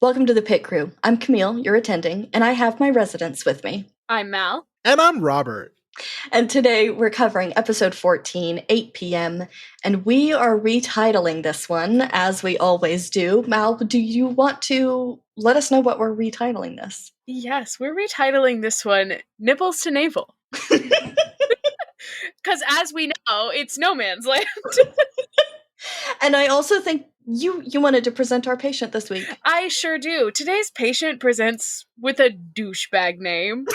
Welcome to the PITT CREW. I'm Camille, your attending, and I have my residents with me. I'm Mal. And I'm Robert. And today we're covering episode 14, 8 p.m., and we are retitling this one, as we always do. Mal, do you want to let us know what we're retitling this? Yes, we're retitling this one Nipples to Navel. Because as we know, it's no man's land. And I also think you wanted to present our patient this week. I sure do. Today's patient presents with a douchebag name.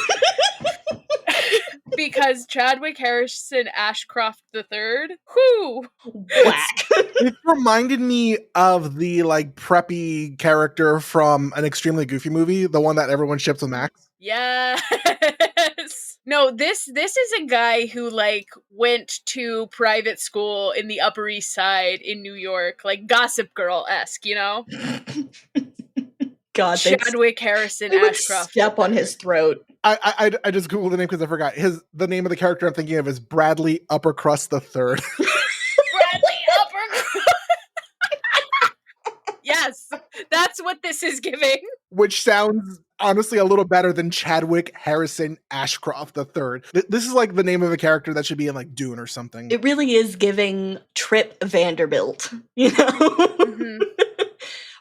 Because Chadwick Harrison Ashcroft III, whoo! Whack. It reminded me of the preppy character from an extremely goofy movie, the one that everyone ships with Max. Yes. No, this is a guy who went to private school in the Upper East Side in New York, Gossip Girl-esque, you know? God, Chadwick Harrison they would Ashcroft. step on his throat. I just googled the name because I forgot. The name of the character I'm thinking of is Bradley Uppercrust III. Bradley Uppercrust. Yes, that's what this is giving. Which sounds honestly a little better than Chadwick Harrison Ashcroft III. This is like the name of a character that should be in Dune or something. It really is giving Trip Vanderbilt, you know? Mm-hmm.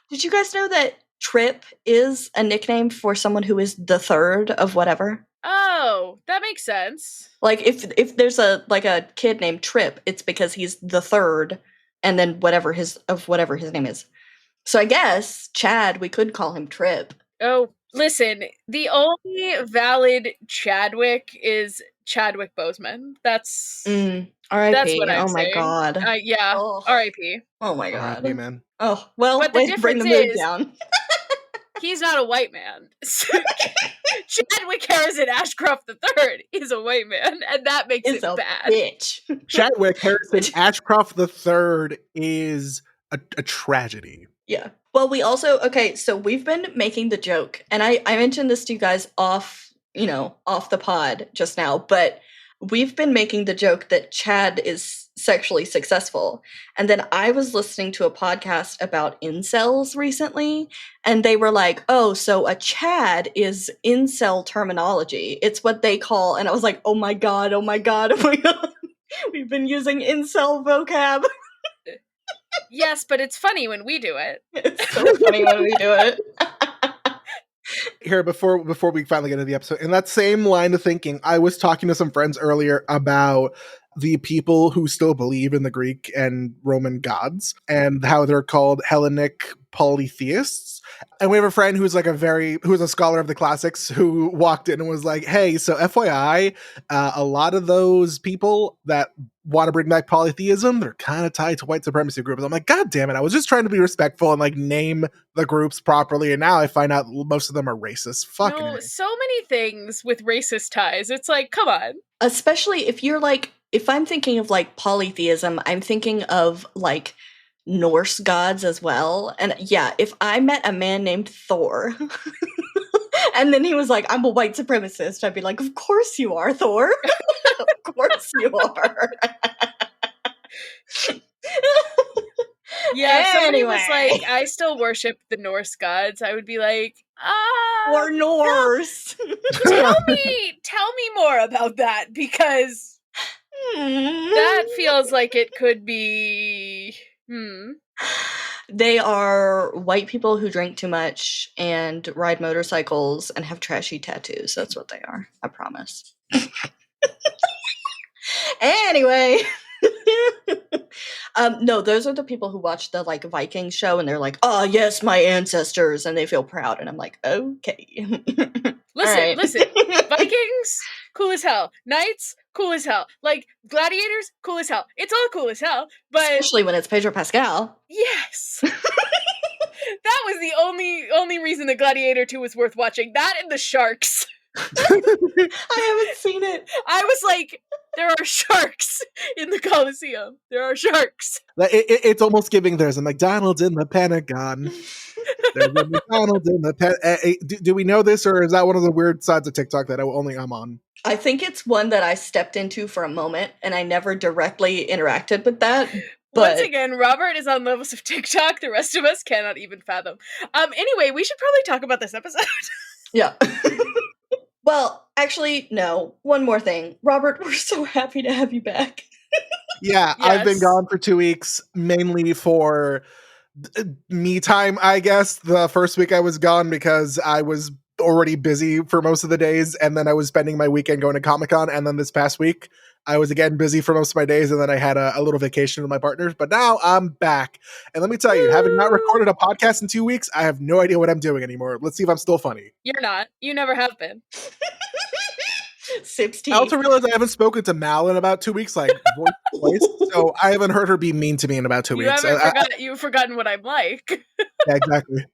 Did you guys know that Trip is a nickname for someone who is the third of whatever? Oh, that makes sense. If there's a kid named Trip, it's because he's the third, and then whatever his name is. So I guess Chad, we could call him Trip. Oh, listen, the only valid Chadwick is Chadwick Boseman. That's R.I.P. That's what I'm saying. My God. Yeah. Oh. R.I.P. Oh my God. R.I.P. man. Oh, well, but the way to bring the mood down. He's not a white man. Chadwick Harrison Ashcroft III is a white man, and that makes it bad. Bitch. Chadwick Harrison Ashcroft III is a tragedy. Yeah. Well, we also, so we've been making the joke, and I mentioned this to you guys off the pod just now, but we've been making the joke that Chad is sexually successful. And then I was listening to a podcast about incels recently, and they were like, oh, so a Chad is incel terminology. It's what they call, and I was like, oh my God. We've been using incel vocab. Yes, but it's funny when we do it. It's so funny when we do it. Here, before we finally get into the episode, in that same line of thinking, I was talking to some friends earlier about the people who still believe in the Greek and Roman gods and how they're called Hellenic polytheists. And we have a friend who's who's a scholar of the classics who walked in and was like, hey, so FYI, a lot of those people that want to bring back polytheism, they're kind of tied to white supremacy groups. I'm like, God damn it. I was just trying to be respectful and name the groups properly. And now I find out most of them are racist. Fucking no, so many things with racist ties. It's come on. Especially if you're if I'm thinking of polytheism, I'm thinking of Norse gods as well. And yeah, if I met a man named Thor and then he was like, I'm a white supremacist, I'd be like, of course you are, Thor. Of course you are. Yeah, somebody was like, I still worship the Norse gods. I would be like, or Norse. No. Tell me more about that, because that feels like it could be. They are white people who drink too much and ride motorcycles and have trashy tattoos. That's what they are. I promise. Anyway. No, those are the people who watch the Viking show and they're like, oh yes, my ancestors, and they feel proud, and I'm like, okay. Listen, Vikings, cool as hell. Knights, cool as hell. Gladiators, cool as hell. It's all cool as hell, but especially when it's Pedro Pascal. Yes. That was the only reason that Gladiator 2 was worth watching. That and the sharks. I haven't seen it. I was like, there are sharks in the Colosseum. There are sharks. It's almost giving there's a McDonald's in the Pentagon. There's a McDonald's in the do we know this, or is that one of the weird sides of TikTok that I'm on? I think it's one that I stepped into for a moment, and I never directly interacted with that. Once But again, Robert is on levels of TikTok the rest of us cannot even fathom. Anyway, we should probably talk about this episode. yeah. Well, actually, no. One more thing. Robert, we're so happy to have you back. Yeah, I've been Yes. gone for 2 weeks, mainly for me time, I guess. The first week I was gone because I was already busy for most of the days, and then I was spending my weekend going to Comic-Con, and then this past week I was again busy for most of my days, and then I had a little vacation with my partners, but now I'm back. And let me tell you, having not recorded a podcast in 2 weeks, I have no idea what I'm doing anymore. Let's see if I'm still funny. You're not. You never have been. Sips tea. I also realized I haven't spoken to Mal in about 2 weeks, like voice to voice, so I haven't heard her be mean to me in about 2 You weeks. haven't you've forgotten what I'm like. Yeah, exactly.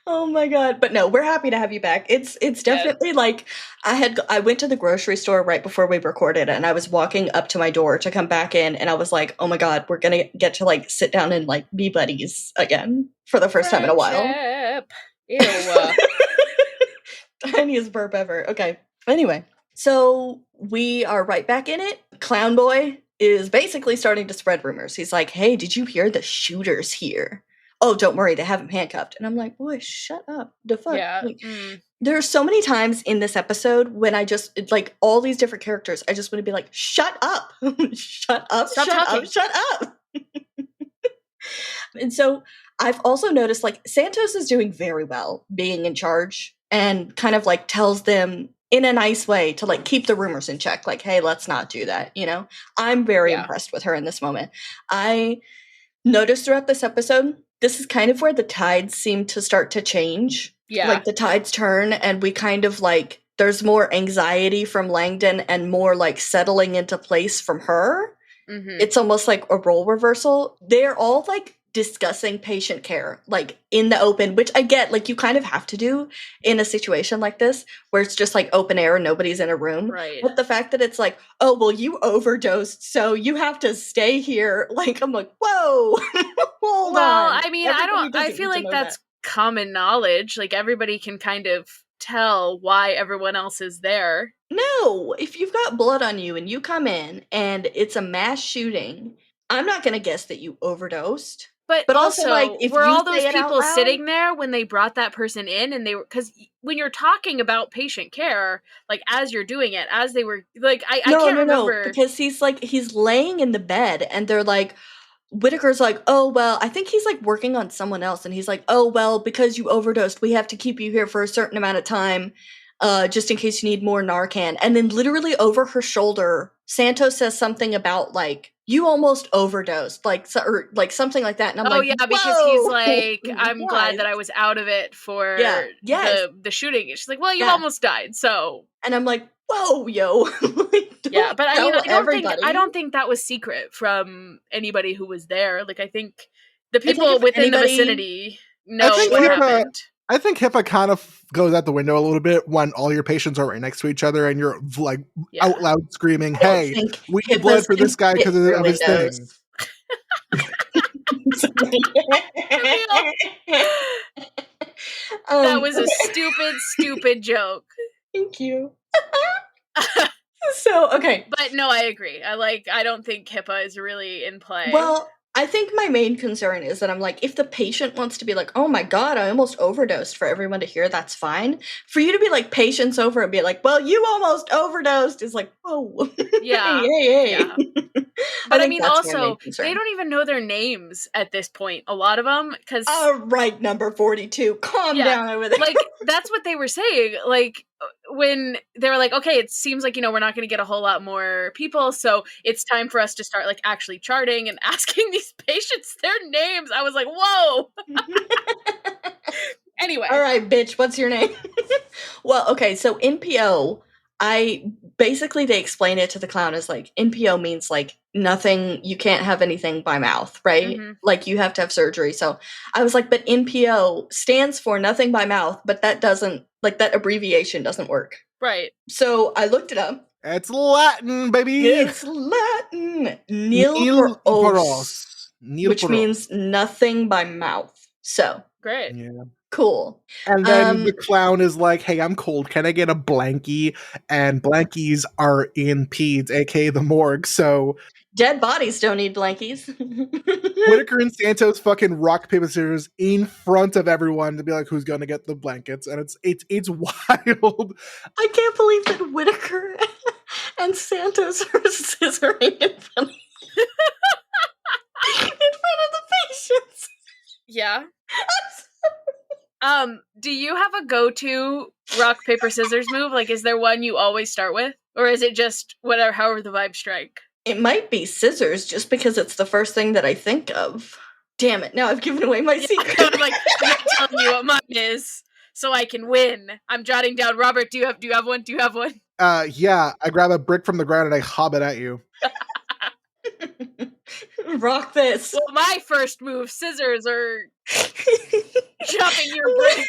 Oh my god. But no, we're happy to have you back. It's definitely like I went to the grocery store right before we recorded and I was walking up to my door to come back in and I was like, "Oh my god, we're going to get to like sit down and like be buddies again for the first time in a while." Friendship. Ew. Tiniest burp ever. Okay. Anyway, so we are right back in it. Clown Boy is basically starting to spread rumors. He's like, "Hey, did you hear the shooter's here? Oh, don't worry, they have him handcuffed." And I'm like, "Boy, shut up. The fuck?" Yeah. Like, there are so many times in this episode when I just, like, all these different characters, I just want to be like, "Shut up. Shut up. Stop shut talking. up. Shut up." And so I've also noticed, like, Santos is doing very well being in charge and kind of, like, tells them in a nice way to, like, keep the rumors in check. Like, "Hey, let's not do that," you know? I'm very impressed with her in this moment. I noticed throughout this episode, this is kind of where the tides seem to start to change. Yeah. Like, the tides turn and we kind of, like, there's more anxiety from Langdon and more, like, settling into place from her. Mm-hmm. It's almost like a role reversal. They're all, like, discussing patient care, like, in the open, which I get, like, you kind of have to do in a situation like this, where it's just, like, open air and nobody's in a room. Right. But the fact that it's like, "Oh, well, you overdosed, so you have to stay here," like, I'm like, whoa, hold on. I mean, Everybody I doesn't feel need to like know that's that. common knowledge. Like, everybody can kind of tell why everyone else is there. No, if you've got blood on you and you come in and it's a mass shooting, I'm not gonna guess that you overdosed. But also, like, also, if were you all those say it out people loud- sitting there when they brought that person in and they were, because when you're talking about patient care, like, as you're doing it, as they were, like, I can't remember. because he's laying in the bed and they're like, Whitaker's like, "Oh, well," I think he's, like, working on someone else, and he's like, "Oh, well, because you overdosed, we have to keep you here for a certain amount of time, just in case you need more Narcan." And then literally over her shoulder, Santos says something about, like, "You almost overdosed," like, or, like, something like that, and I'm like, Yeah, because "Whoa, he's like, "I'm glad that what?" I was out of it for yes. the shooting." And she's like, "Well, you Yeah. almost died, so." And I'm like, "Whoa, yo." Like, Yeah, but I mean, tell I everybody. don't think that was secret from anybody who was there. Like, I think the think people if within the anybody- vicinity I know think what HIPAA- happened. I think HIPAA kind of goes out the window a little bit when all your patients are right next to each other and you're like Yeah. out loud screaming, I don't "Hey, think we need HIPAA blood for this can guy fit because through of his thing." windows. That was a stupid joke. Thank you. So, okay. But no, I agree. I don't think HIPAA is really in play. Well, I think my main concern is that I'm like, if the patient wants to be like, "Oh my god, I almost overdosed," for everyone to hear, that's fine. For you to be like, patients over and be like, "Well, you almost overdosed," is like, whoa. Yeah. hey. Yeah. But I think mean, that's my main also, concern. they don't even know their names at this point. A lot of them, because Right, number 42. Calm down over there. like, that's what they were saying. Like, when they were like, "Okay, it seems like, we're not going to get a whole lot more people, so it's time for us to start, like, actually charting and asking these patients their names." I was like, whoa. Anyway. All right, bitch, what's your name? Well, okay, so NPO, they explain it to the clown as like, NPO means like nothing, you can't have anything by mouth, right? Mhm. Like you have to have surgery. So I was like, but NPO stands for nothing by mouth, but that doesn't, like, that abbreviation doesn't work. Right. So I looked it up. It's Latin, baby. It's Latin. Nil por os, which means nothing by mouth. So Great. Yeah. cool. And then the clown is like, "Hey, I'm cold. Can I get a blankie?" And blankies are in peds, aka the morgue. So Dead bodies don't need blankies. Whitaker and Santos fucking rock, paper, scissors in front of everyone to be like, who's gonna get the blankets? And it's wild. I can't believe that Whitaker and Santos are scissoring in front of the patients. Yeah. Do you have a go-to rock, paper, scissors move? Like, is there one you always start with? Or is it just whatever, however the vibes strike? It might be scissors just because it's the first thing that I think of. Damn it, now I've given away my secret. I'm not telling you what mine is so I can win. I'm jotting down. Robert, do you have one? Do you have one? Yeah, I grab a brick from the ground and I hob it at you. Rock this. Well, my first move, scissors, or chopping your brick.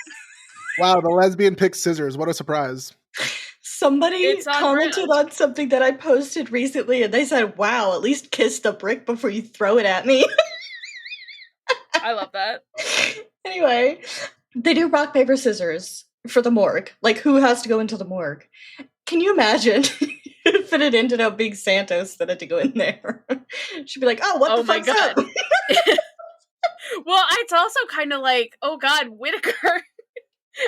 Wow, the lesbian picked scissors. What a surprise. Somebody commented on something that I posted recently and they said, wow, at least kiss the brick before you throw it at me. I love that. Anyway, they do rock, paper, scissors for the morgue. Like, who has to go into the morgue? Can you imagine if it had ended up being Santos that had to go in there? She'd be like, oh, what the fuck's up? Well, it's also kind of like, oh god, Whitaker.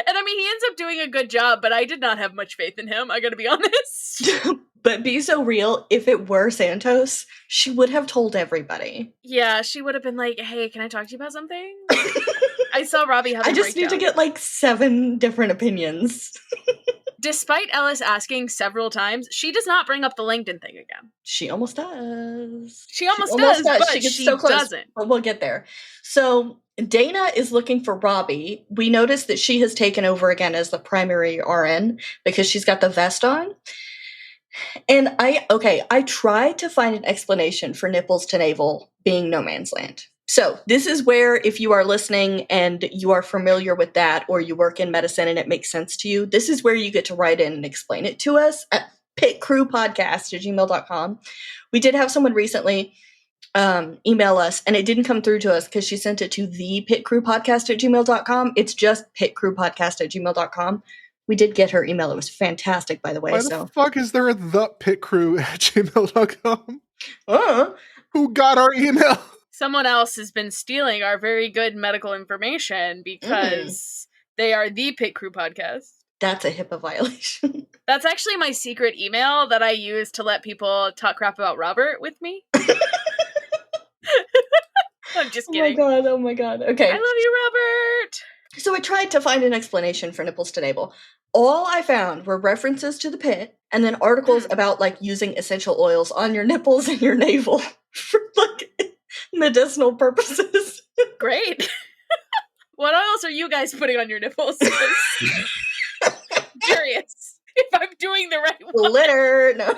And I mean, he ends up doing a good job, but I did not have much faith in him, I gotta be honest. But be so real, if it were Santos, she would have told everybody. Yeah, she would have been like, hey, can I talk to you about something? I saw Robbie having I just need to get like 7 different opinions. Despite Ellis asking several times, she does not bring up the LinkedIn thing again. She almost does. She almost does, but she gets she so close. Doesn't. But we'll get there. So Dana is looking for Robbie. We notice that she has taken over again as the primary RN because she's got the vest on. And I tried to find an explanation for Nipples to Navel being no man's land. So this is where, if you are listening and you are familiar with that, or you work in medicine and it makes sense to you, this is where you get to write in and explain it to us at pitcrewpodcast@gmail.com. We did have someone recently email us, and it didn't come through to us because she sent it to the pitcrewpodcast@gmail.com. It's just pitcrewpodcast@gmail.com. We did get her email. It was fantastic, by the way. Why the fuck is there a the pitcrew@gmail.com? Who got our email? Someone else has been stealing our very good medical information because they are the Pit Crew podcast. That's a HIPAA violation. That's actually my secret email that I use to let people talk crap about Robert with me. I'm just kidding. Oh my god. Okay. I love you, Robert! So I tried to find an explanation for Nipples to Navel. All I found were references to the pit and then articles about like using essential oils on your nipples and your navel for like medicinal purposes. Great. What oils are you guys putting on your nipples? Curious if I'm doing the right one. Glitter. No.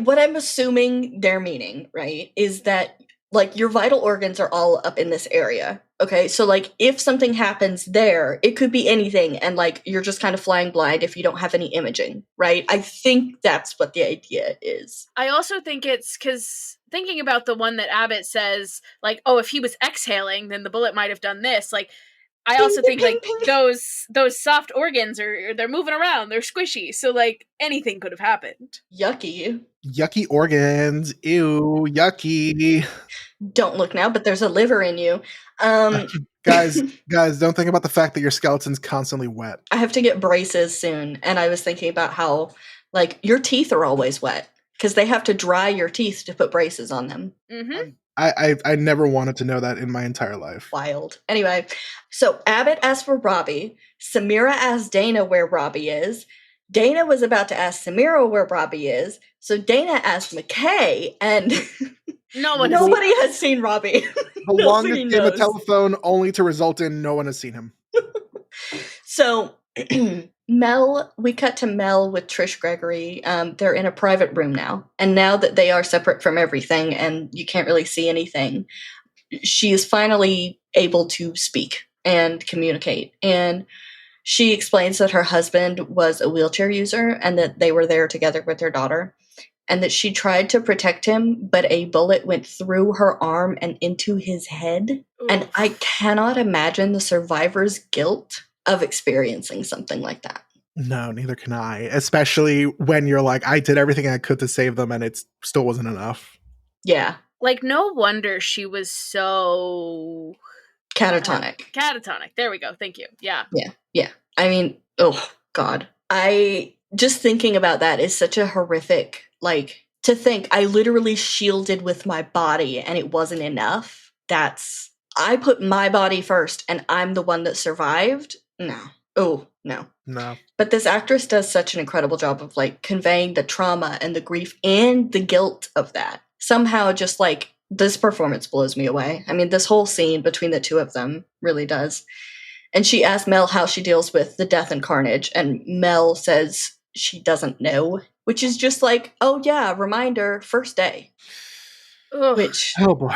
What I'm assuming they're meaning, right, is that like your vital organs are all up in this area. Okay, so like if something happens there, it could be anything, and like you're just kind of flying blind if you don't have any imaging, right? I think that's what the idea is. I also think it's because thinking about the one that Abbott says, like, oh, if he was exhaling, then the bullet might have done this. Like, I also think like those soft organs they're moving around, they're squishy, so like anything could have happened. Yucky organs. Ew, yucky. Don't look now, but there's a liver in you. Guys, don't think about the fact that your skeleton's constantly wet. I have to get braces soon, and I was thinking about how like your teeth are always wet because they have to dry your teeth to put braces on them. Mm-hmm. I never wanted to know that in my entire life. Wild. Anyway, so Abbott asked for Robbie. Samira asked Dana where Robbie is. Dana was about to ask Samira where Robbie is. So Dana asked McKay, and nobody has seen Robbie. The longest game of telephone, only to result in no one has seen him. So we cut to Mel with Trish Gregory. They're in a private room now. And now that they are separate from everything and you can't really see anything, she is finally able to speak and communicate. And she explains that her husband was a wheelchair user and that they were there together with their daughter. And that she tried to protect him, but a bullet went through her arm and into his head. Oof. And I cannot imagine the survivor's guilt of experiencing something like that. No, neither can I. Especially when you're like, I did everything I could to save them and it still wasn't enough. Yeah. Like, no wonder she was so Catatonic. Catatonic. There we go. Thank you. Yeah. Yeah. I mean, oh God. I just thinking about that is such a horrific, like, to think I literally shielded with my body and it wasn't enough. I put my body first and I'm the one that survived. No. Oh, no. No. But this actress does such an incredible job of like conveying the trauma and the grief and the guilt of that. Somehow just like this performance blows me away. I mean, this whole scene between the two of them really does. And she asked Mel how she deals with the death and carnage, and Mel says she doesn't know, which is just like, oh yeah, reminder, first day. Ugh. Which, Oh boy.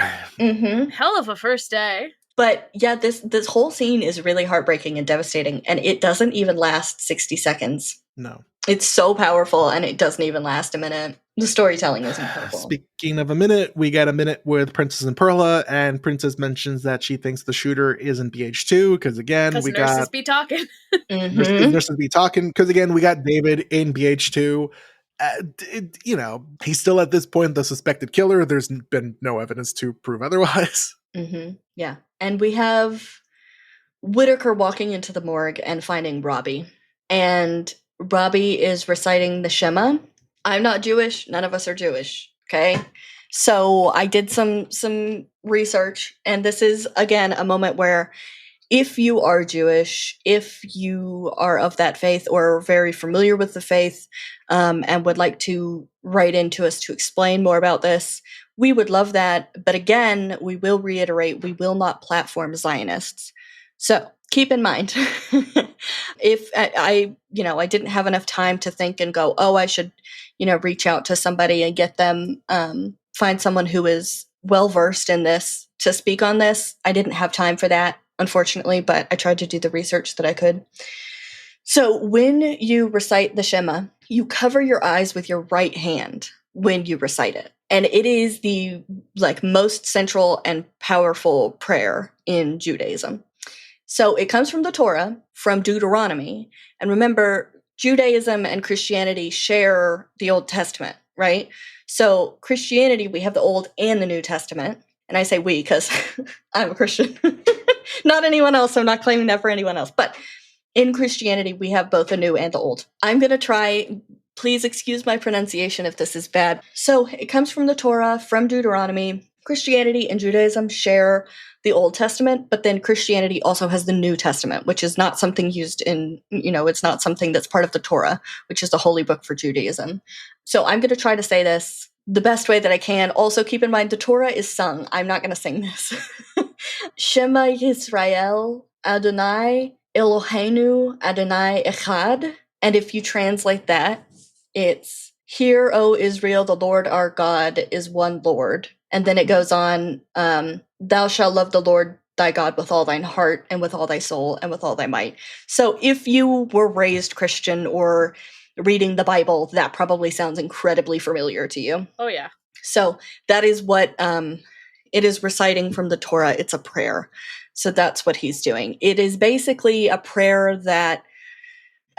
Hell of a first day. But yeah, this whole scene is really heartbreaking and devastating, and it doesn't even last 60 seconds. No. It's so powerful, and it doesn't even last a minute. The storytelling is incredible. Speaking of a minute, we get a minute with Princess and Perla, and Princess mentions that she thinks the shooter is in BH2 because again, we nurses got be talking. nurses be talking because again, we got David in BH2. He's still at this point the suspected killer. There's been no evidence to prove otherwise. Yeah, and we have Whitaker walking into the morgue and finding Robbie, and Robbie is reciting the Shema. I'm not Jewish. None of us are Jewish. Okay. So I did some research, and this is again a moment where if you are Jewish, if you are of that faith or very familiar with the faith, and would like to write into us to explain more about this, we would love that. But again, we will reiterate, we will not platform Zionists. So keep in mind, if I didn't have enough time to think and go, oh, I should, reach out to somebody and get them, find someone who is well-versed in this to speak on this. I didn't have time for that, unfortunately, but I tried to do the research that I could. So when you recite the Shema, you cover your eyes with your right hand when you recite it. And it is the most central and powerful prayer in Judaism. So it comes from the Torah, from Deuteronomy. And remember, Judaism and Christianity share the Old Testament, right? So Christianity, we have the Old and the New Testament. And I say we because I'm a Christian. Not anyone else. I'm not claiming that for anyone else. But in Christianity, we have both the New and the Old. I'm going to try, please excuse my pronunciation if this is bad. So it comes from the Torah, from Deuteronomy. Christianity and Judaism share the Old Testament, but then Christianity also has the New Testament, which is not something used in, it's not something that's part of the Torah, which is the holy book for Judaism. So I'm going to try to say this the best way that I can. Also, keep in mind, the Torah is sung. I'm not going to sing this. Shema Yisrael, Adonai Eloheinu, Adonai Echad. And if you translate that, it's, Hear, O Israel, the Lord our God is one Lord. And then it goes on, thou shalt love the Lord thy God with all thine heart and with all thy soul and with all thy might. So if you were raised Christian or reading the Bible, that probably sounds incredibly familiar to you. Oh, yeah. So that is what it is reciting from the Torah. It's a prayer. So that's what he's doing. It is basically a prayer that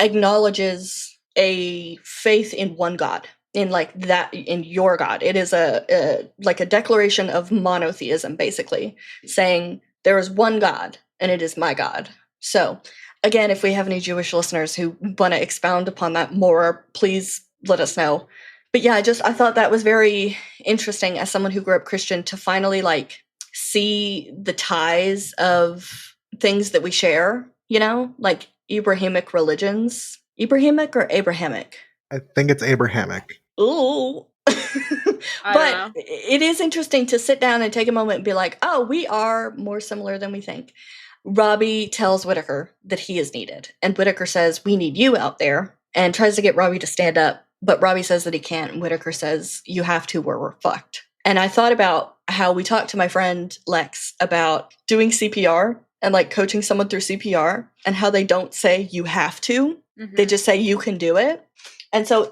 acknowledges a faith in one God, in your God. It is a declaration of monotheism, basically saying there is one God and it is my God. So again, if we have any Jewish listeners who want to expound upon that more, please let us know. But yeah, I thought that was very interesting as someone who grew up Christian to finally see the ties of things that we share, like Abrahamic religions. Abrahamic or Abrahamic? I think it's Abrahamic. Ooh. But it is interesting to sit down and take a moment and be like, oh, we are more similar than we think. Robbie tells Whitaker that he is needed. And Whitaker says, we need you out there, and tries to get Robbie to stand up. But Robbie says that he can't. And Whitaker says, you have to, or we're fucked. And I thought about how we talked to my friend Lex about doing CPR and coaching someone through CPR, and how they don't say you have to. Mm-hmm. They just say you can do it. And so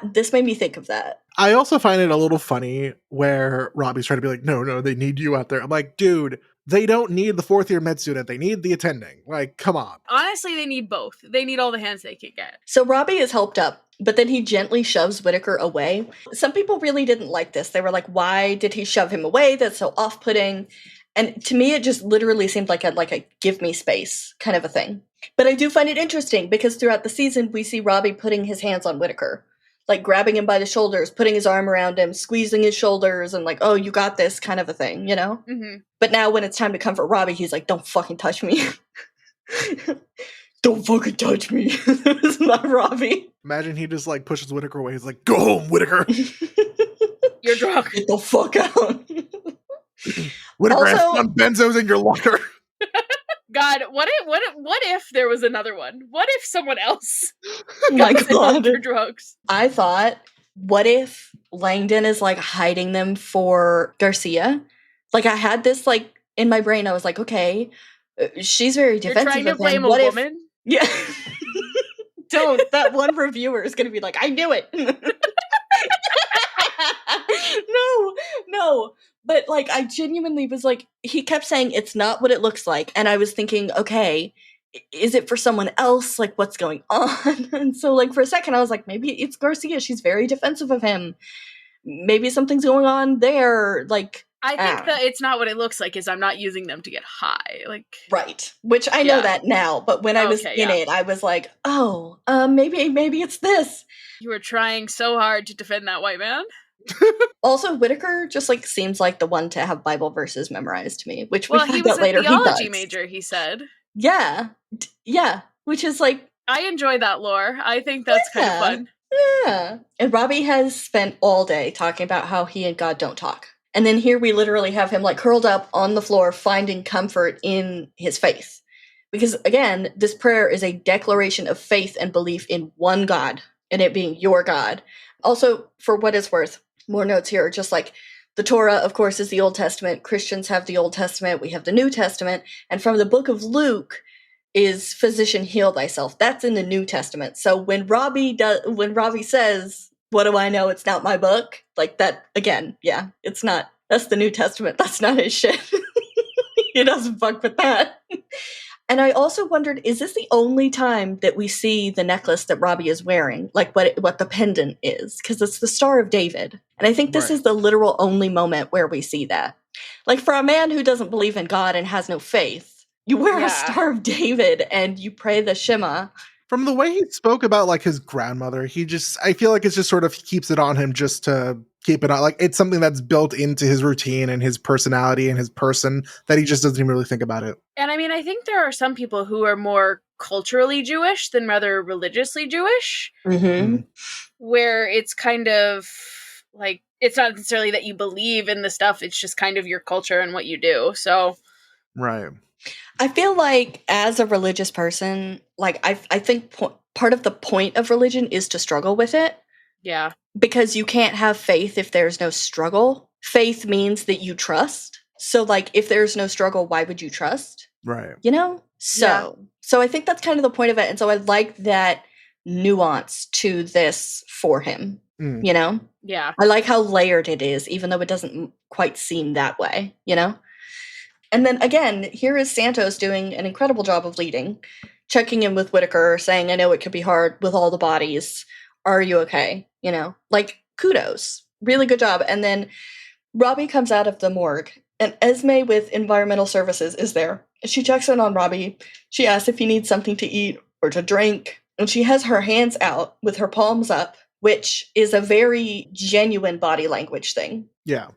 this made me think of that. I also find it a little funny where Robbie's trying to be like, no, they need you out there. I'm like, dude, They don't need the 4th year med student. They need the attending. Like, come on. Honestly, they need both. They need all the hands they can get. So Robbie is helped up, but then he gently shoves Whitaker away. Some people really didn't like this. They were like, why did he shove him away? That's so off-putting. And to me, it just literally seemed like a give me space kind of a thing. But I do find it interesting because throughout the season, we see Robbie putting his hands on Whitaker. Like grabbing him by the shoulders, putting his arm around him, squeezing his shoulders, and like, oh, you got this kind of a thing, you know? Mm-hmm. But now when it's time to comfort Robbie, he's like, don't fucking touch me. Don't fucking touch me. It's not Robbie. Imagine he just like pushes Whitaker away. He's like, go home, Whitaker. You're drunk. Get the fuck out. Whitaker has Also- some benzos in your locker. God, what if there was another one? What if someone else My goes in on God. for drugs? I thought, what if Langdon is like hiding them for Garcia? Like I had this like in my brain. I was like, okay, she's very You're defensive trying to of him. blame a What if- woman? Yeah. Don't. That one reviewer is going to be like, I knew it. No. But like, I genuinely was like, he kept saying it's not what it looks like. And I was thinking, okay, is it for someone else? Like, what's going on? And so like for a second, I was like, maybe it's Garcia. She's very defensive of him. Maybe something's going on there. Like, I think that it's not what it looks like is I'm not using them to get high. Like, right. Which I know Yeah. that now, but when I was Okay, in yeah. it, I was like, oh, maybe it's this. you were trying so hard to defend that white man. Also, Whitaker just like seems like the one to have Bible verses memorized to me, which Well, we he find was out a later he theology does. major, he said. Yeah, yeah, which is like, I enjoy that lore. I think that's kind of Yeah. fun. yeah. And Robbie has spent all day talking about how he and God don't talk. And then here we literally have him like curled up on the floor, finding comfort in his faith. Because again, this prayer is a declaration of faith and belief in one God, and it being your God. Also, for what it's worth, more notes here, just like the Torah, of course, is the Old Testament. Christians have the Old Testament. We have the New Testament. And from the book of Luke is physician heal thyself. That's in the New Testament. So when Robbie says, what do I know? It's not my book. Like that, again, yeah, it's not. That's the New Testament. That's not his shit. He doesn't fuck with that. And I also wondered, is this the only time that we see the necklace that Robbie is wearing? Like what the pendant is? Because it's the Star of David. And I think this Right. is the literal only moment where we see that. Like for a man who doesn't believe in God and has no faith, you wear Yeah. a Star of David and you pray the Shema. From the way he spoke about like his grandmother, I feel like it's just sort of he keeps it on him just to keep it on. Like it's something that's built into his routine and his personality and his person that he just doesn't even really think about it. And I mean, I think there are some people who are more culturally Jewish than rather religiously Jewish, Mm-hmm. where it's kind of like, it's not necessarily that you believe in the stuff, it's just kind of your culture and what you do. So, Right. I feel like as a religious person, like I think part of the point of religion is to struggle with it. yeah. Because you can't have faith if there's no struggle. Faith means that you trust. So like if there's no struggle, why would you trust? Right. You know? So I think that's kind of the point of it. And so I like that nuance to this for him. Mm. You know? Yeah. I like how layered it is, even though it doesn't quite seem that way, you know? And then again, here is Santos doing an incredible job of leading, checking in with Whitaker, saying, I know it could be hard with all the bodies. Are you okay? You know, like kudos. Really good job. And then Robbie comes out of the morgue and Esme with environmental services is there. She checks in on Robbie. She asks if he needs something to eat or to drink. And she has her hands out with her palms up, which is a very genuine body language thing. Yeah.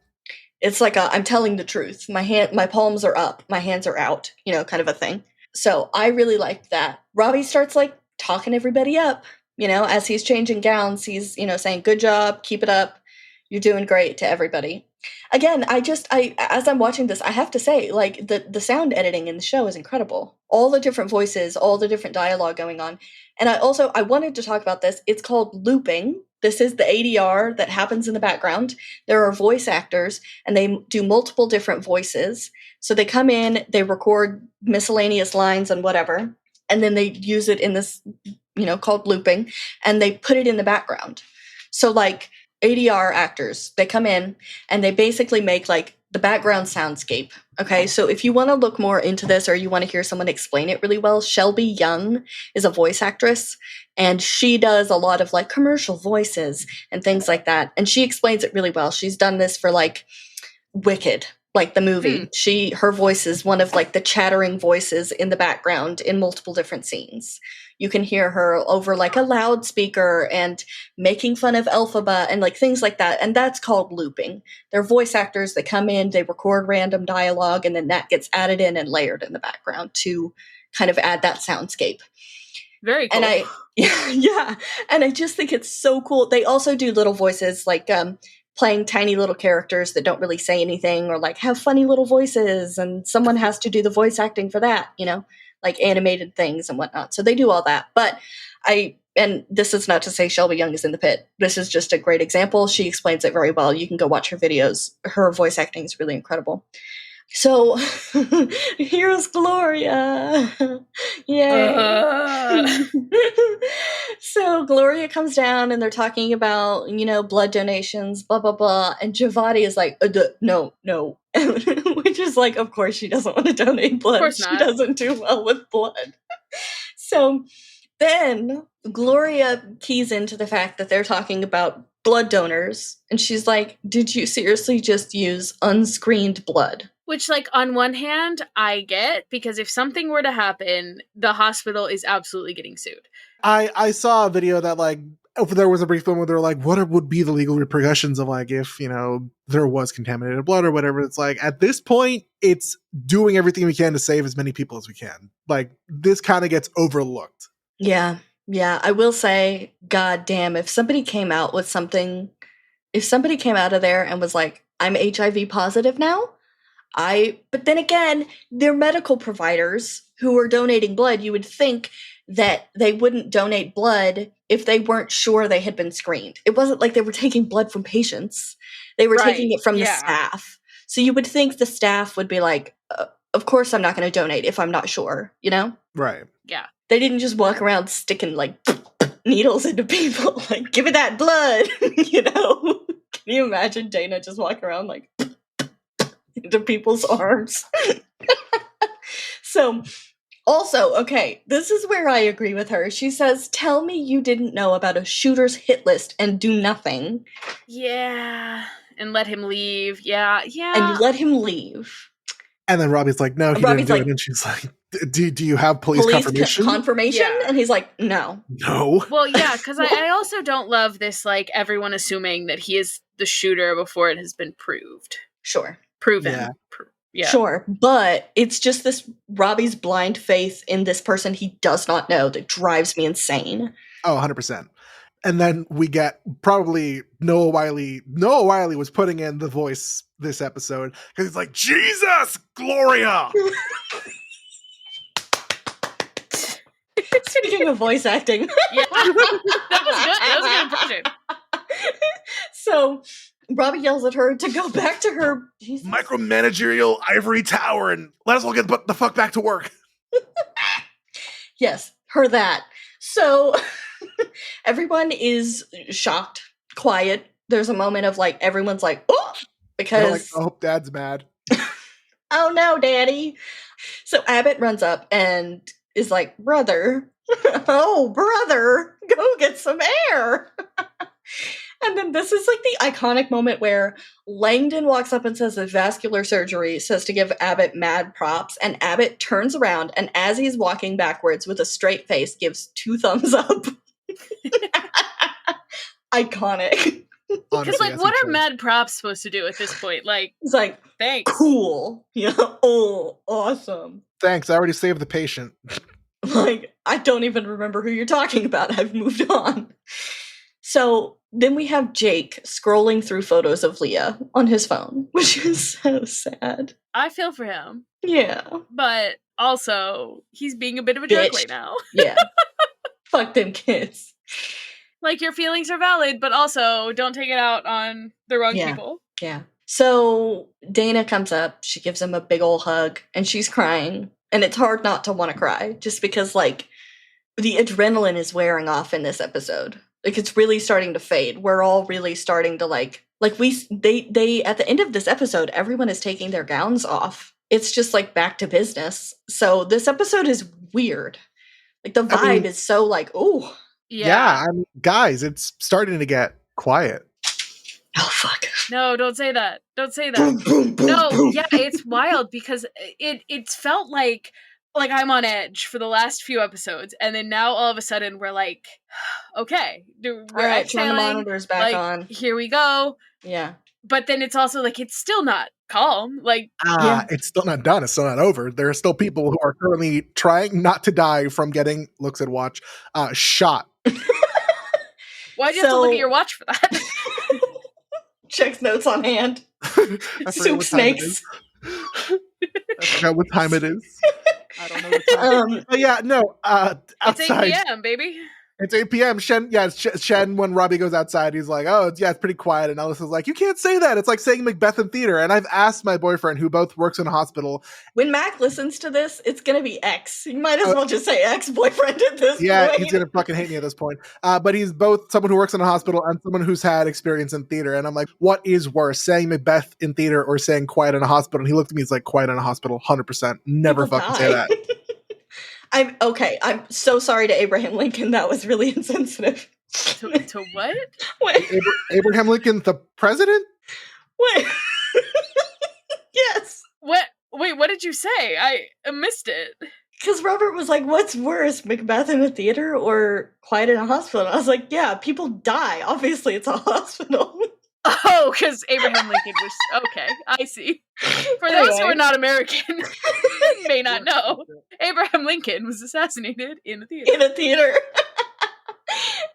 It's like I'm telling the truth. My palms are up, my hands are out, you know, kind of a thing. So I really liked that. Robbie starts like talking everybody up, you know, as he's changing gowns, he's, you know, saying, good job, keep it up. You're doing great to everybody. Again, as I'm watching this, I have to say, like the sound editing in the show is incredible. All the different voices, all the different dialogue going on. And I wanted to talk about this. It's called looping. This is the ADR that happens in the background. There are voice actors, and they do multiple different voices. So they come in, they record miscellaneous lines and whatever, and then they use it in this, you know, called looping, and they put it in the background. So like ADR actors, they come in, and they basically make like the background soundscape. Okay, so if you want to look more into this or you want to hear someone explain it really well, Shelby Young is a voice actress, and she does a lot of like commercial voices and things like that. And she explains it really well. She's done this for like Wicked, like the movie. Her voice is one of like the chattering voices in the background in multiple different scenes. You can hear her over like a loudspeaker and making fun of Elphaba and like things like that. And that's called looping. They're voice actors that come in, they record random dialogue, and then that gets added in and layered in the background to kind of add that soundscape. Very cool. And yeah, and I just think it's so cool. They also do little voices like playing tiny little characters that don't really say anything or like have funny little voices, and someone has to do the voice acting for that, you know, like animated things and whatnot. So they do all that. But and this is not to say Shelby Young is in the pit. This is just a great example. She explains it very well. You can go watch her videos. Her voice acting is really incredible. So here's Gloria. Yay. So Gloria comes down and they're talking about, you know, blood donations, blah, blah, blah. And Javati is like, no. Which is like, of course she doesn't want to donate blood. Of course not. She doesn't do well with blood. So then Gloria keys into the fact that they're talking about blood donors. And she's like, did you seriously just use unscreened blood? Which, like, on one hand, I get, because if something were to happen, the hospital is absolutely getting sued. I saw a video that, like, there was a brief moment where they're like, what would be the legal repercussions of, like, if, you know, there was contaminated blood or whatever. It's like, at this point, it's doing everything we can to save as many people as we can. Like, this kind of gets overlooked. Yeah. I will say, god damn, if somebody came out of there and was like, I'm HIV positive now, but then again, they're medical providers who are donating blood. You would think that they wouldn't donate blood if they weren't sure they had been screened. It wasn't like they were taking blood from patients. They were taking it from the staff. So you would think the staff would be like, of course I'm not going to donate if I'm not sure, you know? Right. Yeah. They didn't just walk around sticking like needles into people, like, give me that blood, you know? Can you imagine Dana just walking around like into people's arms? So, also, okay, this is where I agree with her. She says, tell me you didn't know about a shooter's hit list and do nothing. Yeah. And let him leave. Yeah. And you let him leave. And then Robbie's like, no, he didn't do it. And she's like, do you have police confirmation? Yeah. And he's like, no. Well, yeah, because I also don't love this, like, everyone assuming that he is the shooter before it has been proved. Sure. Proven. Yeah. Yeah. Sure, but it's just this Robbie's blind faith in this person he does not know that drives me insane. Oh, 100%. And then we get probably Noah Wiley. Noah Wiley was putting in the voice this episode because he's like, Jesus, Gloria! Speaking of voice acting. Yeah. That was a good impression. So Robbie yells at her to go back to her micromanagerial ivory tower and let us all get the fuck back to work. Yes, her that. So everyone is shocked, quiet. There's a moment of like, everyone's like, oh, because like, I hope Dad's mad. Oh no, Daddy. So Abbott runs up and is like, brother, go get some air. And then this is like the iconic moment where Langdon walks up and says that vascular surgery says to give Abbott mad props, and Abbott turns around and as he's walking backwards with a straight face gives 2 thumbs up. Iconic. Because, like, what are mad props supposed to do at this point? Like, it's like, thanks. Cool. Yeah. Oh, awesome. Thanks. I already saved the patient. Like, I don't even remember who you're talking about. I've moved on. So then we have Jake scrolling through photos of Leah on his phone, which is so sad. I feel for him. Yeah. But also, he's being a bit of a jerk right now. Yeah. Fuck them kids. Like, your feelings are valid, but also don't take it out on the wrong people. Yeah. So Dana comes up, she gives him a big ol' hug, and she's crying. And it's hard not to want to cry, just because, like, the adrenaline is wearing off in this episode. Like, it's really starting to fade. We're all really starting to, like Like they at the end of this episode, everyone is taking their gowns off. It's just like back to business. So this episode is weird. Like the vibe is so like, oh. Yeah, I mean, guys, it's starting to get quiet. Oh fuck. No, don't say that. Don't say that. Boom, boom, boom, No, boom. yeah, it's wild because it's felt like I'm on edge for the last few episodes, and then now all of a sudden we're like, okay, we're All right, turn the exhaling, monitors back like, on. here we go. Yeah. But then it's also like it's still not calm. Like, It's still not done. It's still not over. There are still people who are currently trying not to die from getting looks at watch shot. Why'd you have to look at your watch for that? Checks notes on hand. Soup snakes. I forgot what time it is. I don't know what time. But yeah, no. Outside. It's 8 p.m., baby. It's 8 p.m. Shen, when Robbie goes outside, he's like, oh, it's pretty quiet. And Ellis is like, you can't say that. It's like saying Macbeth in theater. And I've asked my boyfriend, who both works in a hospital. When Mac listens to this, it's going to be X. You might as well just say ex-boyfriend at this point. Yeah, he's going to fucking hate me at this point. But he's both someone who works in a hospital and someone who's had experience in theater. And I'm like, what is worse, saying Macbeth in theater or saying quiet in a hospital? And he looked at me, he's like, quiet in a hospital, 100%. Never People fucking die. say that. I'm so sorry to Abraham Lincoln. That was really insensitive. To what? Abraham Lincoln, the president? What? Yes. What? Wait, what did you say? I missed it. Because Robert was like, what's worse, Macbeth in a theater or quiet in a hospital? I was like, yeah, people die. Obviously, it's a hospital. Oh, because Abraham Lincoln was... Okay, I see. For those who are not American, may not know, Abraham Lincoln was assassinated in a theater. In a theater.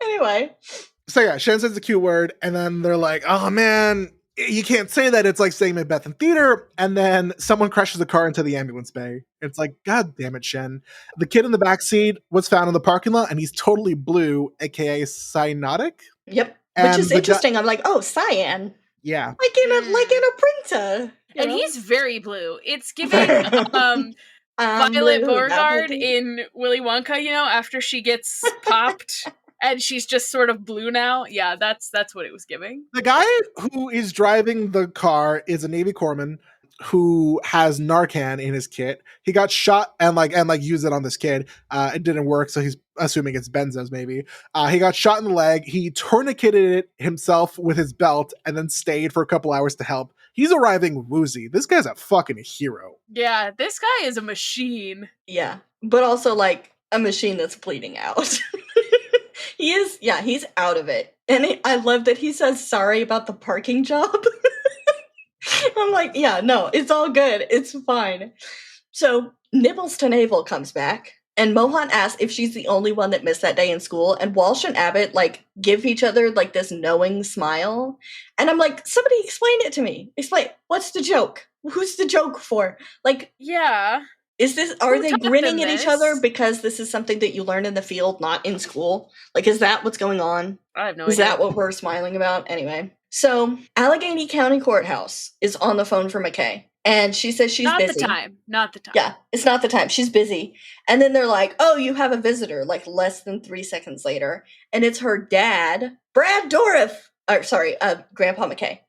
Anyway. So yeah, Shen says the Q word, and then they're like, oh man, you can't say that. It's like saying Macbeth in theater. And then someone crashes the car into the ambulance bay. It's like, God damn it, Shen. The kid in the backseat was found in the parking lot, and he's totally blue, aka cyanotic. Yep. Which is interesting. I'm like, oh, cyan. Yeah. Like in a printer. And he's very blue. It's giving Violet Beauregard in Willy Wonka, after she gets popped and she's just sort of blue now. Yeah, that's what it was giving. The guy who is driving the car is a Navy corpsman who has Narcan in his kit. He got shot and used it on this kid. It didn't work, so he's assuming it's benzos maybe. He got shot in the leg. He tourniqueted it himself with his belt and then stayed for a couple hours to help. He's arriving woozy. This guy's a fucking hero. Yeah, this guy is a machine. Yeah, but also like a machine that's bleeding out. He's out of it. And I love that he says sorry about the parking job. I'm like, yeah, no, it's all good. It's fine. So Nipples to Navel comes back, and Mohan asks if she's the only one that missed that day in school, and Walsh and Abbott give each other this knowing smile. And I'm like, somebody explain it to me. Explain, what's the joke? Who's the joke for? Yeah. Are they grinning at each other because this is something that you learn in the field, not in school? Is that what's going on? I have no idea. Is that what we're smiling about? Anyway. So, Allegheny County Courthouse is on the phone for McKay. And she says she's busy. Not the time. Yeah, it's not the time. She's busy. And then they're like, oh, you have a visitor, less than 3 seconds later. And it's her dad, Brad Dourif. Grandpa McKay.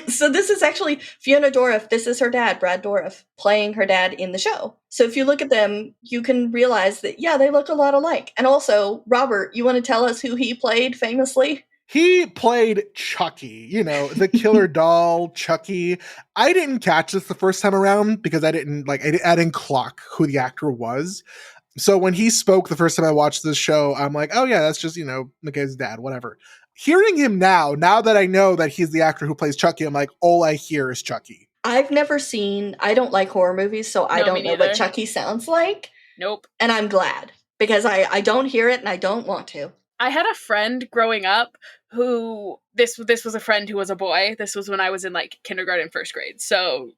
So this is actually Fiona Dourif. This is her dad, Brad Dourif, playing her dad in the show. So if you look at them, you can realize that, yeah, they look a lot alike. And also, Robert, you want to tell us who he played famously? He played Chucky, the killer doll Chucky. I didn't catch this the first time around because I didn't clock who the actor was. So when he spoke the first time I watched this show, I'm like, oh yeah, that's just, McKay's dad, whatever. Hearing him now that I know that he's the actor who plays Chucky, I'm like, all I hear is Chucky. I don't like horror movies, so I don't know what Chucky sounds like. Nope. And I'm glad because I don't hear it and I don't want to. I had a friend growing up who this was a friend who was a boy. This was when I was in kindergarten, first grade. So,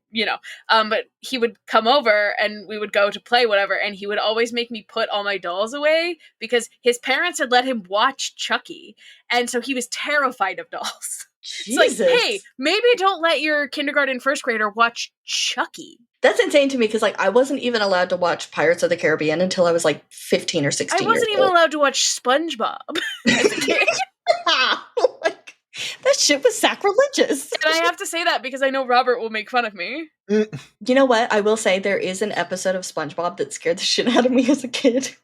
but he would come over and we would go to play whatever. And he would always make me put all my dolls away because his parents had let him watch Chucky. And so he was terrified of dolls. Jesus. It's hey, maybe don't let your kindergarten, first grader watch Chucky. That's insane to me because I wasn't even allowed to watch Pirates of the Caribbean until I was 15 or 16 I wasn't even allowed to watch SpongeBob as a kid. That shit was sacrilegious. And I have to say that because I know Robert will make fun of me. You know what? I will say there is an episode of SpongeBob that scared the shit out of me as a kid.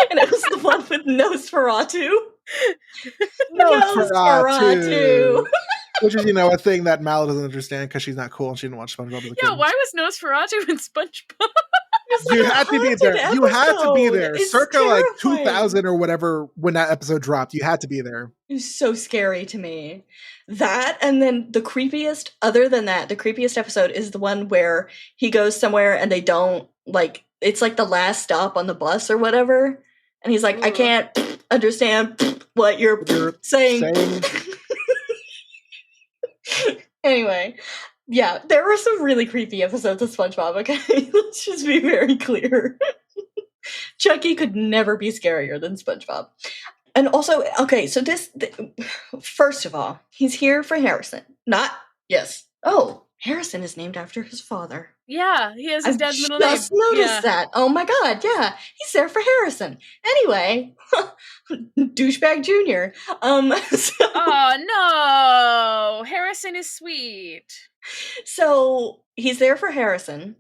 And it was the one with Nosferatu. Nosferatu. Which is, a thing that Mal doesn't understand because she's not cool and she didn't watch SpongeBob as a kid. Yeah, why was Nosferatu in SpongeBob? You had to be there. You had to be there. It's Circa terrifying. 2000 or whatever when that episode dropped. You had to be there. It was so scary to me. That, and then the creepiest, other than that, the creepiest episode is the one where he goes somewhere and they don't, it's like the last stop on the bus or whatever. And he's like, I can't understand what you're saying. Anyway, yeah, there were some really creepy episodes of SpongeBob, okay? Let's just be very clear. Chucky could never be scarier than SpongeBob. And also, okay, so first of all, he's here for Harrison. Harrison is named after his father. Yeah, he has his dad's middle name. I just noticed that. Oh my god, yeah. He's there for Harrison. Anyway, douchebag junior. Oh no, Harrison is sweet. So he's there for Harrison,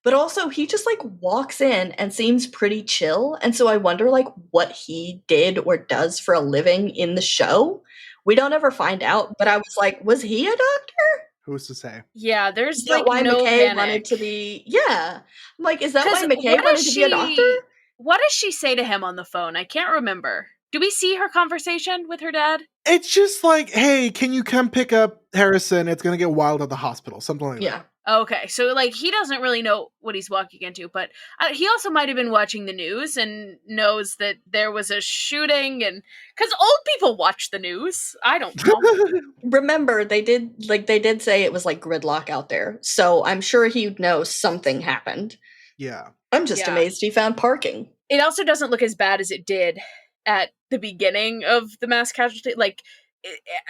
but also he just walks in and seems pretty chill. And so I wonder what he did or does for a living in the show. We don't ever find out, but I was like, was he a doctor? Who's to say? Yeah, there's is that why no McKay panic. wanted to be? Yeah, I'm like, is that why McKay wanted to be a doctor? What does she say to him on the phone? I can't remember. Do we see her conversation with her dad? It's just like, hey, can you come pick up Harrison? It's gonna get wild at the hospital, something like that. Okay, so he doesn't really know what he's walking into, but he also might have been watching the news and knows that there was a shooting, and because old people watch the news, I don't know. Remember, they did say it was gridlock out there, so I'm sure he'd know something happened. Yeah, I'm just amazed he found parking. It also doesn't look as bad as it did at the beginning of the mass casualty.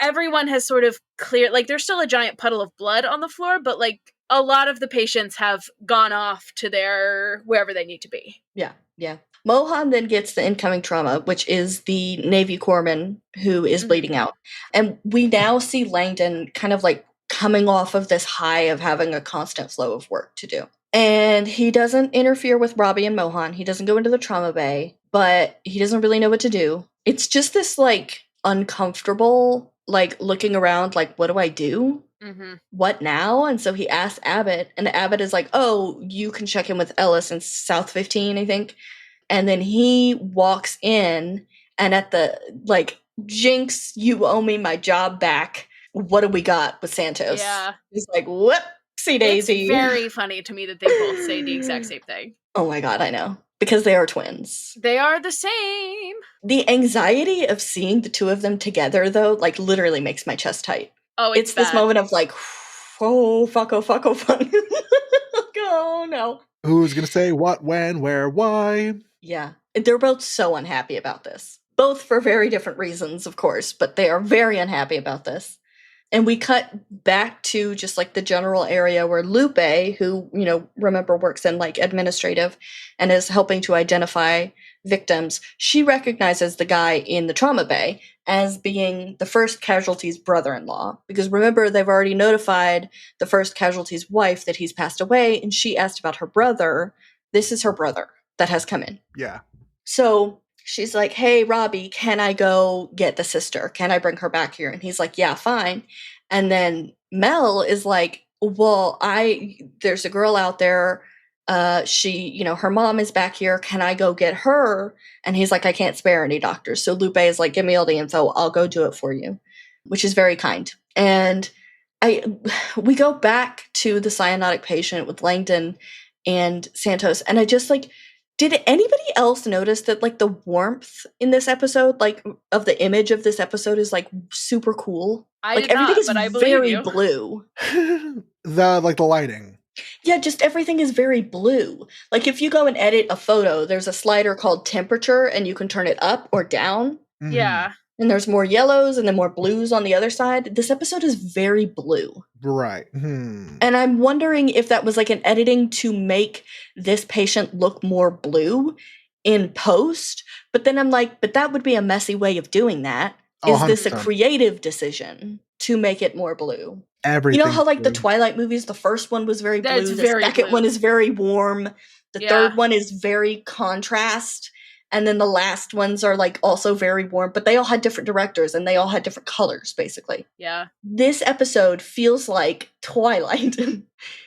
Everyone has sort of cleared. There's still a giant puddle of blood on the floor, but a lot of the patients have gone off to their wherever they need to be. Yeah. Mohan then gets the incoming trauma, which is the Navy corpsman who is bleeding out. And we now see Langdon kind of coming off of this high of having a constant flow of work to do. And he doesn't interfere with Robbie and Mohan. He doesn't go into the trauma bay, but he doesn't really know what to do. It's just this uncomfortable, looking around, what do I do? What now? And so he asks Abbott, and Abbott is like, oh, you can check in with Ellis in South 15, I think. And then he walks in, and at the, Jinx, you owe me my job back. What do we got with Santos? Yeah. He's like, whoopsie daisy. It's very funny to me that they both say the exact same thing. Oh my god, I know. Because they are twins. They are the same. The anxiety of seeing the two of them together, though, literally makes my chest tight. Oh, it's this moment of oh, fuck, oh, fuck, oh, fuck. Oh, no. Who's going to say what, when, where, why? Yeah. They're both so unhappy about this. Both for very different reasons, of course, but they are very unhappy about this. And we cut back to just the general area where Lupe, who, remember works in administrative and is helping to identify victims, she recognizes the guy in the trauma bay as being the first casualty's brother-in-law. Because remember, they've already notified the first casualty's wife that he's passed away, and she asked about her brother. This is her brother that has come in. Yeah. So she's like, hey, Robbie, can I go get the sister? Can I bring her back here? And he's like, yeah, fine. And then Mel is like, well, there's a girl out there. She, her mom is back here. Can I go get her? And he's like, I can't spare any doctors. So Lupe is like, give me all the info. I'll go do it for you, which is very kind. And we go back to the cyanotic patient with Langdon and Santos. And I just did anybody else notice that the warmth in this episode, of the image of this episode is super cool? I did everything not, is but I believe very you. blue. The lighting. Yeah, just everything is very blue. If you go and edit a photo, there's a slider called temperature, and you can turn it up or down. Yeah. And there's more yellows and then more blues on the other side. This episode is very blue. Right. And I'm wondering if that was an editing to make this patient look more blue in post. But then I'm like, but that would be a messy way of doing that. Is this a creative decision? to make it more blue. Everything. You know how like the Twilight movies, the first one was very blue, the second one is very warm, the third one is very contrast, and then the last ones are like also very warm, but they all had different directors and they all had different colors, basically. Yeah. This episode feels like Twilight.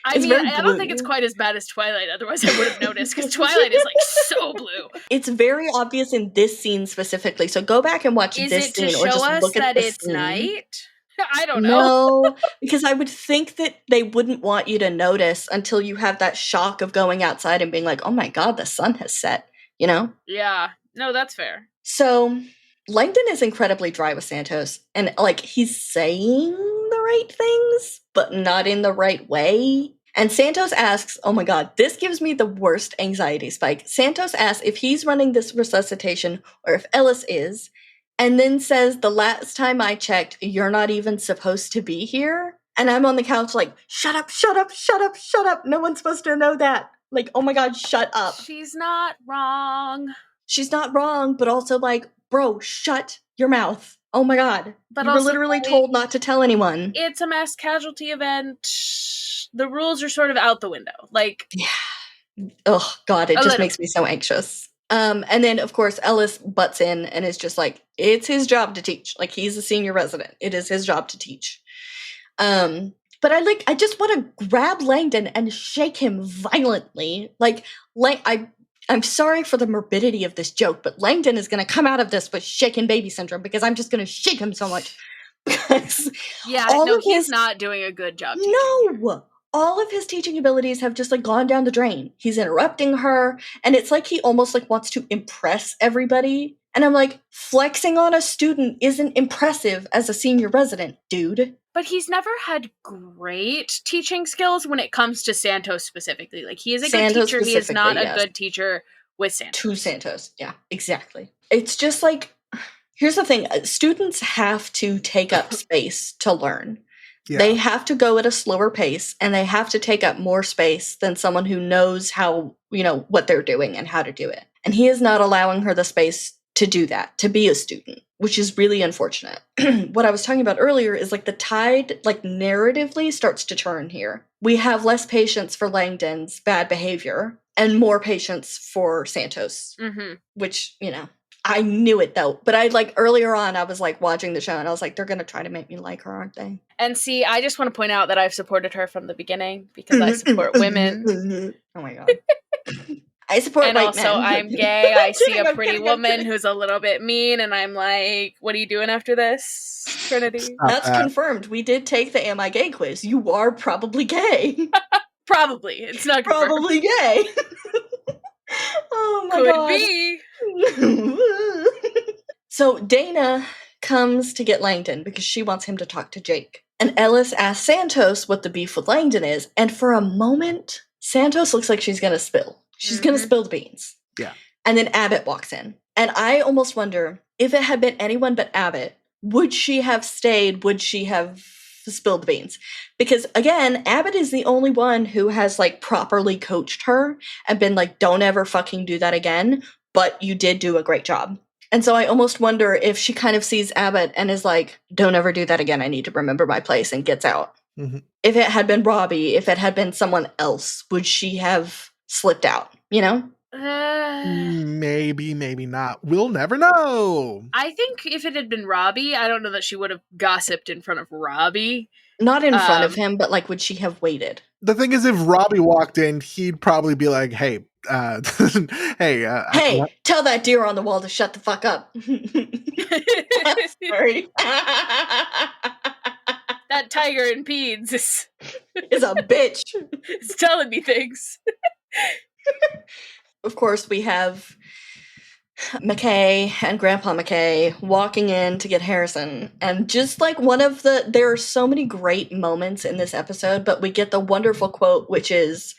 I mean, I don't think it's quite as bad as Twilight, otherwise I would have noticed, because Twilight is like so blue. It's very obvious in this scene specifically, so go back and watch this scene or just look at the it's scene. Night? I don't know. No, because I would think that they wouldn't want you to notice until you have that shock of going outside and being like, oh my god, the sun has set, you know? Yeah. No, that's fair. So, Langdon is incredibly dry with Santos, and, like, he's saying the right things, but not in the right way. And Santos asks, oh my god, this gives me the worst anxiety spike. Santos asks if he's running this resuscitation or if Ellis is, and then says, the last time I checked, you're not even supposed to be here. And I'm on the couch like, shut up, shut up, shut up, shut up. No one's supposed to know that. Like, oh my god, shut up. She's not wrong. She's not wrong, but also like, bro, shut your mouth. Oh my god. But you were literally told not to tell anyone. It's a mass casualty event. The rules are sort of out the window. Like, yeah. Oh god, it just makes me so anxious. And then, of course, Ellis butts in and is just like, it's his job to teach. Like, he's a senior resident. It is his job to teach. But I just want to grab Langdon and shake him violently. Like, I'm sorry for the morbidity of this joke, but Langdon is going to come out of this with shaken baby syndrome because I'm just going to shake him so much. He's not doing a good job teaching. No! All of his teaching abilities have just like gone down the drain. He's interrupting her, and it's like he almost like wants to impress everybody. And I'm like, flexing on a student isn't impressive as a senior resident, dude. But he's never had great teaching skills when it comes to Santos specifically. Like, he is a good teacher. He is not a good teacher with Santos. To Santos, yeah, exactly. It's just like, here's the thing. Students have to take up space to learn. Yeah. They have to go at a slower pace, and they have to take up more space than someone who knows how, what they're doing and how to do it. And he is not allowing her the space to do that, to be a student, which is really unfortunate. What I was talking about earlier is like the tide, like narratively starts to turn here. We have less patience for Langdon's bad behavior and more patience for Santos, which, I knew it though. But I like earlier on, I was like watching the show and I was like, they're going to try to make me like her, aren't they? And see, I just want to point out that I've supported her from the beginning because I support women. Oh my God. I support white men. And also, I'm gay. I see a pretty woman who's a little bit mean, and I'm like, what are you doing after this, Trinity? That's confirmed. We did take the Am I Gay quiz. You are probably gay. Probably. It's not confirmed. Probably gay. Oh my God. Could be. So Dana comes to get Langdon because she wants him to talk to Jake. And Ellis asks Santos what the beef with Langdon is. And for a moment, Santos looks like she's going to spill. She's going to spill the beans. Yeah. And then Abbott walks in. And I almost wonder, if it had been anyone but Abbott, would she have stayed? Would she have spilled the beans? Because, again, Abbott is the only one who has, like, properly coached her and been like, don't ever fucking do that again. But you did do a great job. And so I almost wonder if she kind of sees Abbott and is like, don't ever do that again. I need to remember my place, and gets out. Mm-hmm. If it had been Robbie, if it had been someone else, would she have slipped out, Maybe, maybe not. We'll never know. I think if it had been Robbie, I don't know that she would have gossiped in front of Robbie. Not in front of him, but like, would she have waited? The thing is, if Robbie walked in, he'd probably be like, hey, hey, tell that deer on the wall to shut the fuck up. Sorry. That tiger in Peds is a bitch. It's telling me things. Of course, we have McKay and Grandpa McKay walking in to get Harrison. And just like there are so many great moments in this episode, but we get the wonderful quote, which is,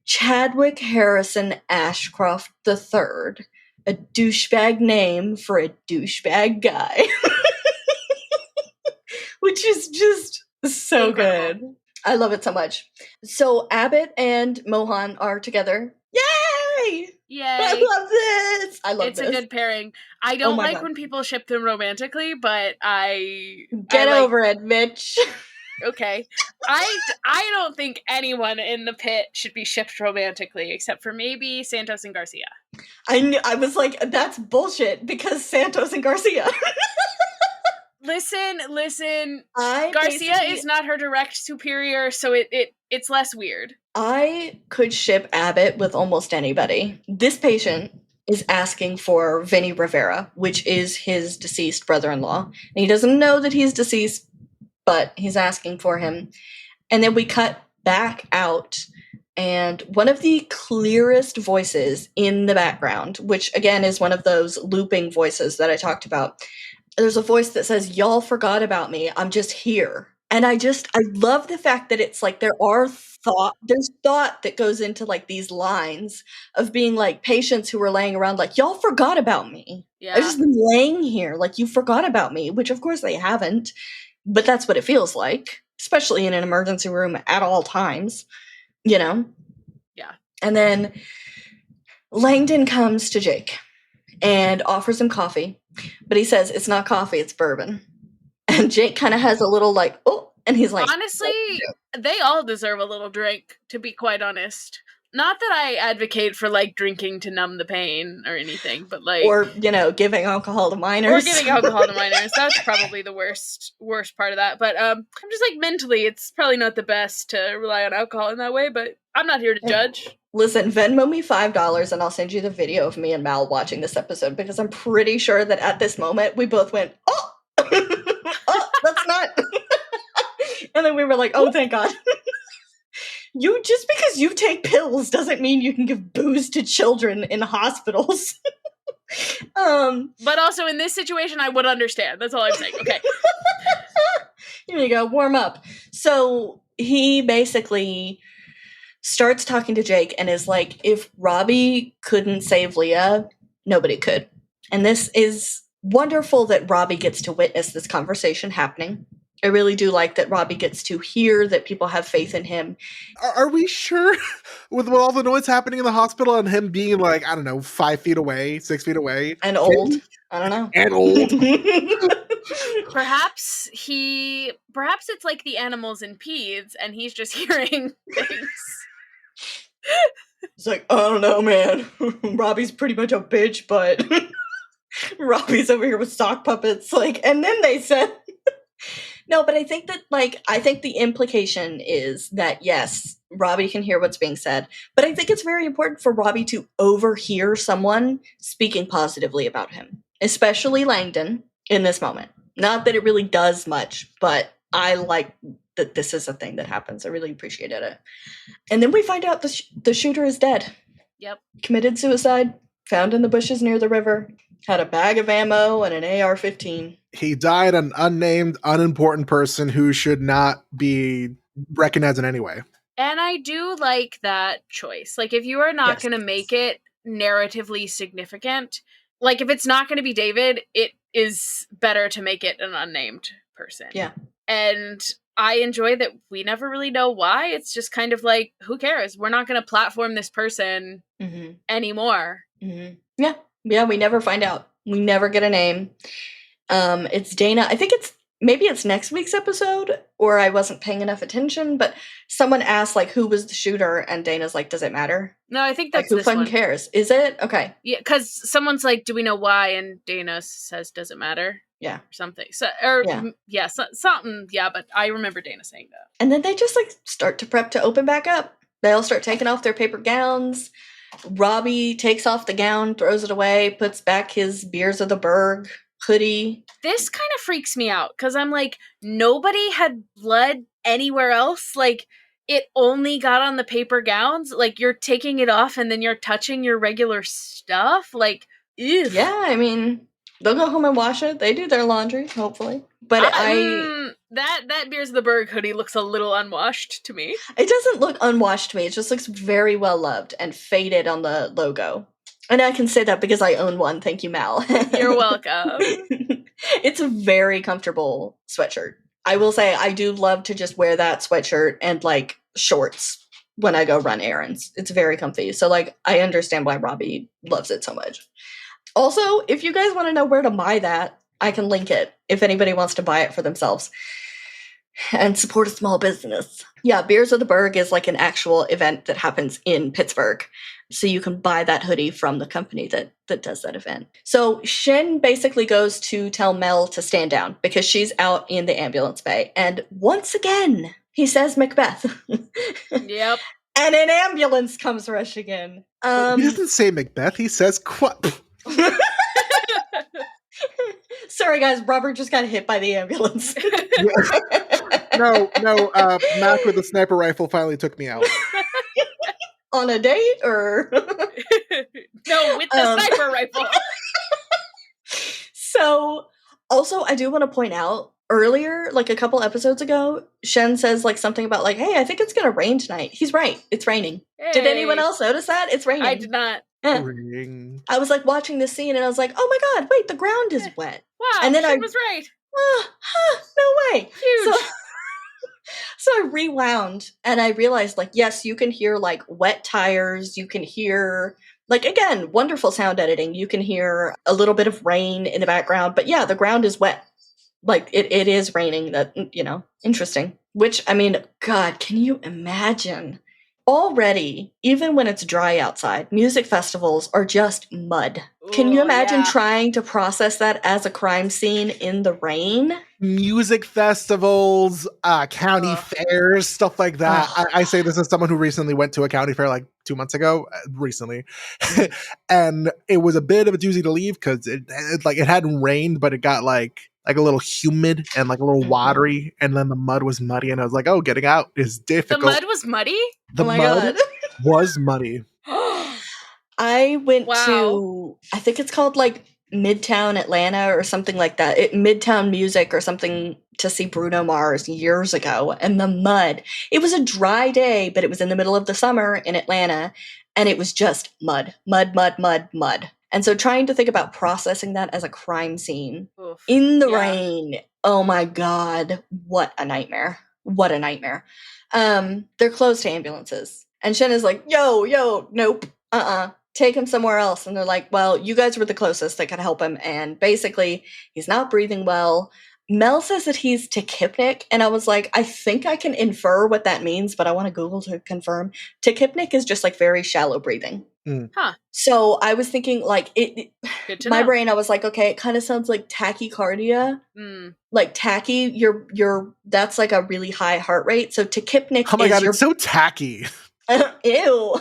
Chadwick Harrison Ashcroft III, a douchebag name for a douchebag guy. Which is just so good. I love it so much. So Abbott and Mohan are together. Yay! Yay. I love this. I love It's this. a good pairing. I don't my like God. when people ship them romantically, but Get like, over it, Mitch. okay. I don't think anyone in the pit should be shipped romantically, except for maybe Santos and Garcia. I was like, that's bullshit, because Santos and Garcia. Listen. I Garcia is not her direct superior, so it's less weird. I could ship Abbott with almost anybody. This patient is asking for Vinny Rivera, which is his deceased brother-in-law. And he doesn't know that he's deceased, but he's asking for him. And then we cut back out, and one of the clearest voices in the background, which again is one of those looping voices that I talked about, there's a voice that says, "Y'all forgot about me. I'm just here." And I love the fact that it's like there's thought that goes into like these lines of being like patients who were laying around like, "Y'all forgot about me. Yeah. I've just been laying here like you forgot about me," which of course they haven't, but that's what it feels like, especially in an emergency room at all times, you know? Yeah. And then Langdon comes to Jake and offers him coffee, but he says it's not coffee, it's bourbon. And Jake kind of has a little like, oh, and he's like, honestly, they all deserve a little drink, to be quite honest. Not that I advocate for like drinking to numb the pain or anything, but like, or giving alcohol to minors. That's probably the worst part of that. But I'm just like, mentally, it's probably not the best to rely on alcohol in that way. But I'm not here to judge. Listen, Venmo me $5 and I'll send you the video of me and Mal watching this episode, because I'm pretty sure that at this moment we both went, oh, oh, that's not. And then we were like, oh, thank God. Just because you take pills doesn't mean you can give booze to children in hospitals. But also in this situation, I would understand. That's all I'm saying. Okay. Here you go, warm up. So he basically starts talking to Jake and is like, if Robbie couldn't save Leah, nobody could. And this is wonderful that Robbie gets to witness this conversation happening. I really do like that Robbie gets to hear that people have faith in him. Are we sure with all the noise happening in the hospital and him being like, I don't know, 5 feet away, 6 feet away? And old. I don't know. And old. Perhaps it's like the animals in peds and he's just hearing things. It's like, I don't know, man. Robbie's pretty much a bitch, but Robbie's over here with sock puppets. Like, and then they said, no, but I think the implication is that, yes, Robbie can hear what's being said, but I think it's very important for Robbie to overhear someone speaking positively about him, especially Langdon in this moment. Not that it really does much, but I like that this is a thing that happens. I really appreciated it. And then we find out the shooter is dead. Yep. Committed suicide, found in the bushes near the river, had a bag of ammo and an AR-15. He died an unnamed, unimportant person who should not be recognized in any way. And I do like that choice. Like, if you are not going to make it narratively significant, like if it's not going to be David, it is better to make it an unnamed person. Yeah. And I enjoy that we never really know why. It's just kind of like, who cares? We're not going to platform this person anymore. Mm-hmm. Yeah, we never find out. We never get a name. It's Dana. I think maybe it's next week's episode, or I wasn't paying enough attention, but someone asked, like, who was the shooter, and Dana's like, does it matter? No, I think that's like, who fucking cares? Is it? Okay. Yeah, because someone's like, do we know why? And Dana says, does it matter? Yeah. Or something. So, something, yeah, but I remember Dana saying that. And then they just, like, start to prep to open back up. They all start taking off their paper gowns. Robbie takes off the gown, throws it away, puts back his Beers of the Berg hoodie. This kind of freaks me out, because I'm like, nobody had blood anywhere else. Like, it only got on the paper gowns. Like, you're taking it off and then you're touching your regular stuff. Like, ew. Yeah, I mean, they'll go home and wash it. They do their laundry, hopefully. But that Beers of the Berg hoodie looks a little unwashed to me. It doesn't look unwashed to me. It just looks very well loved and faded on the logo. And I can say that because I own one. Thank you, Mal. You're welcome. It's a very comfortable sweatshirt. I will say I do love to just wear that sweatshirt and, like, shorts when I go run errands. It's very comfy. So like I understand why Robbie loves it so much. Also, if you guys want to know where to buy that, I can link it if anybody wants to buy it for themselves and support a small business. Yeah, Beers of the Berg is like an actual event that happens in Pittsburgh. So you can buy that hoodie from the company that does that event. So Shen basically goes to tell Mel to stand down because she's out in the ambulance bay. And once again, he says Macbeth. Yep. And an ambulance comes rushing in. He doesn't say Macbeth. He says Sorry, guys. Robert just got hit by the ambulance. No. Mac with a sniper rifle finally took me out. On a date, or no, with the sniper rifle. So, also, I do want to point out earlier, like a couple episodes ago, Shen says like something about like, "Hey, I think it's gonna rain tonight." He's right. It's raining. Hey. Did anyone else notice that? It's raining. I did not. Yeah. Ring. I was like watching this scene, and I was like, "Oh my god, wait, the ground is wet." Wow, And then Shen I was right. No way. Huge. So I rewound and I realized, like, yes, you can hear like wet tires. You can hear, like, again, wonderful sound editing. You can hear a little bit of rain in the background, but yeah, the ground is wet. Like it is raining. That, interesting. Which, I mean, God, can you imagine? Already, even when it's dry outside, music festivals are just mud. Can you imagine trying to process that as a crime scene in the rain? Music festivals, county fairs, stuff like that. I say this as someone who recently went to a county fair like 2 months ago, recently. And it was a bit of a doozy to leave because it hadn't rained, but it got like a little humid and like a little watery, and then the mud was muddy, and I was like, oh, getting out is difficult. The mud was muddy? The mud was muddy. I went to, I think it's called like Midtown Atlanta or something like that. Midtown Music or something, to see Bruno Mars years ago. And the mud, it was a dry day, but it was in the middle of the summer in Atlanta. And it was just mud. And so trying to think about processing that as a crime scene in the rain. Oh my God. What a nightmare. What a nightmare. They're closed to ambulances. And Shen is like, yo, nope. Take him somewhere else. And they're like, well, you guys were the closest that could help him. And basically, he's not breathing well. Mel says that he's tachypnic. And I was like, I think I can infer what that means, but I want to Google to confirm. Tachypnic is just like very shallow breathing. Huh. So I was thinking like my know. brain, I was like, okay, it kind of sounds like tachycardia. Like tachy, that's like a really high heart rate. So tachypnic oh my God, it's so tacky. Ew.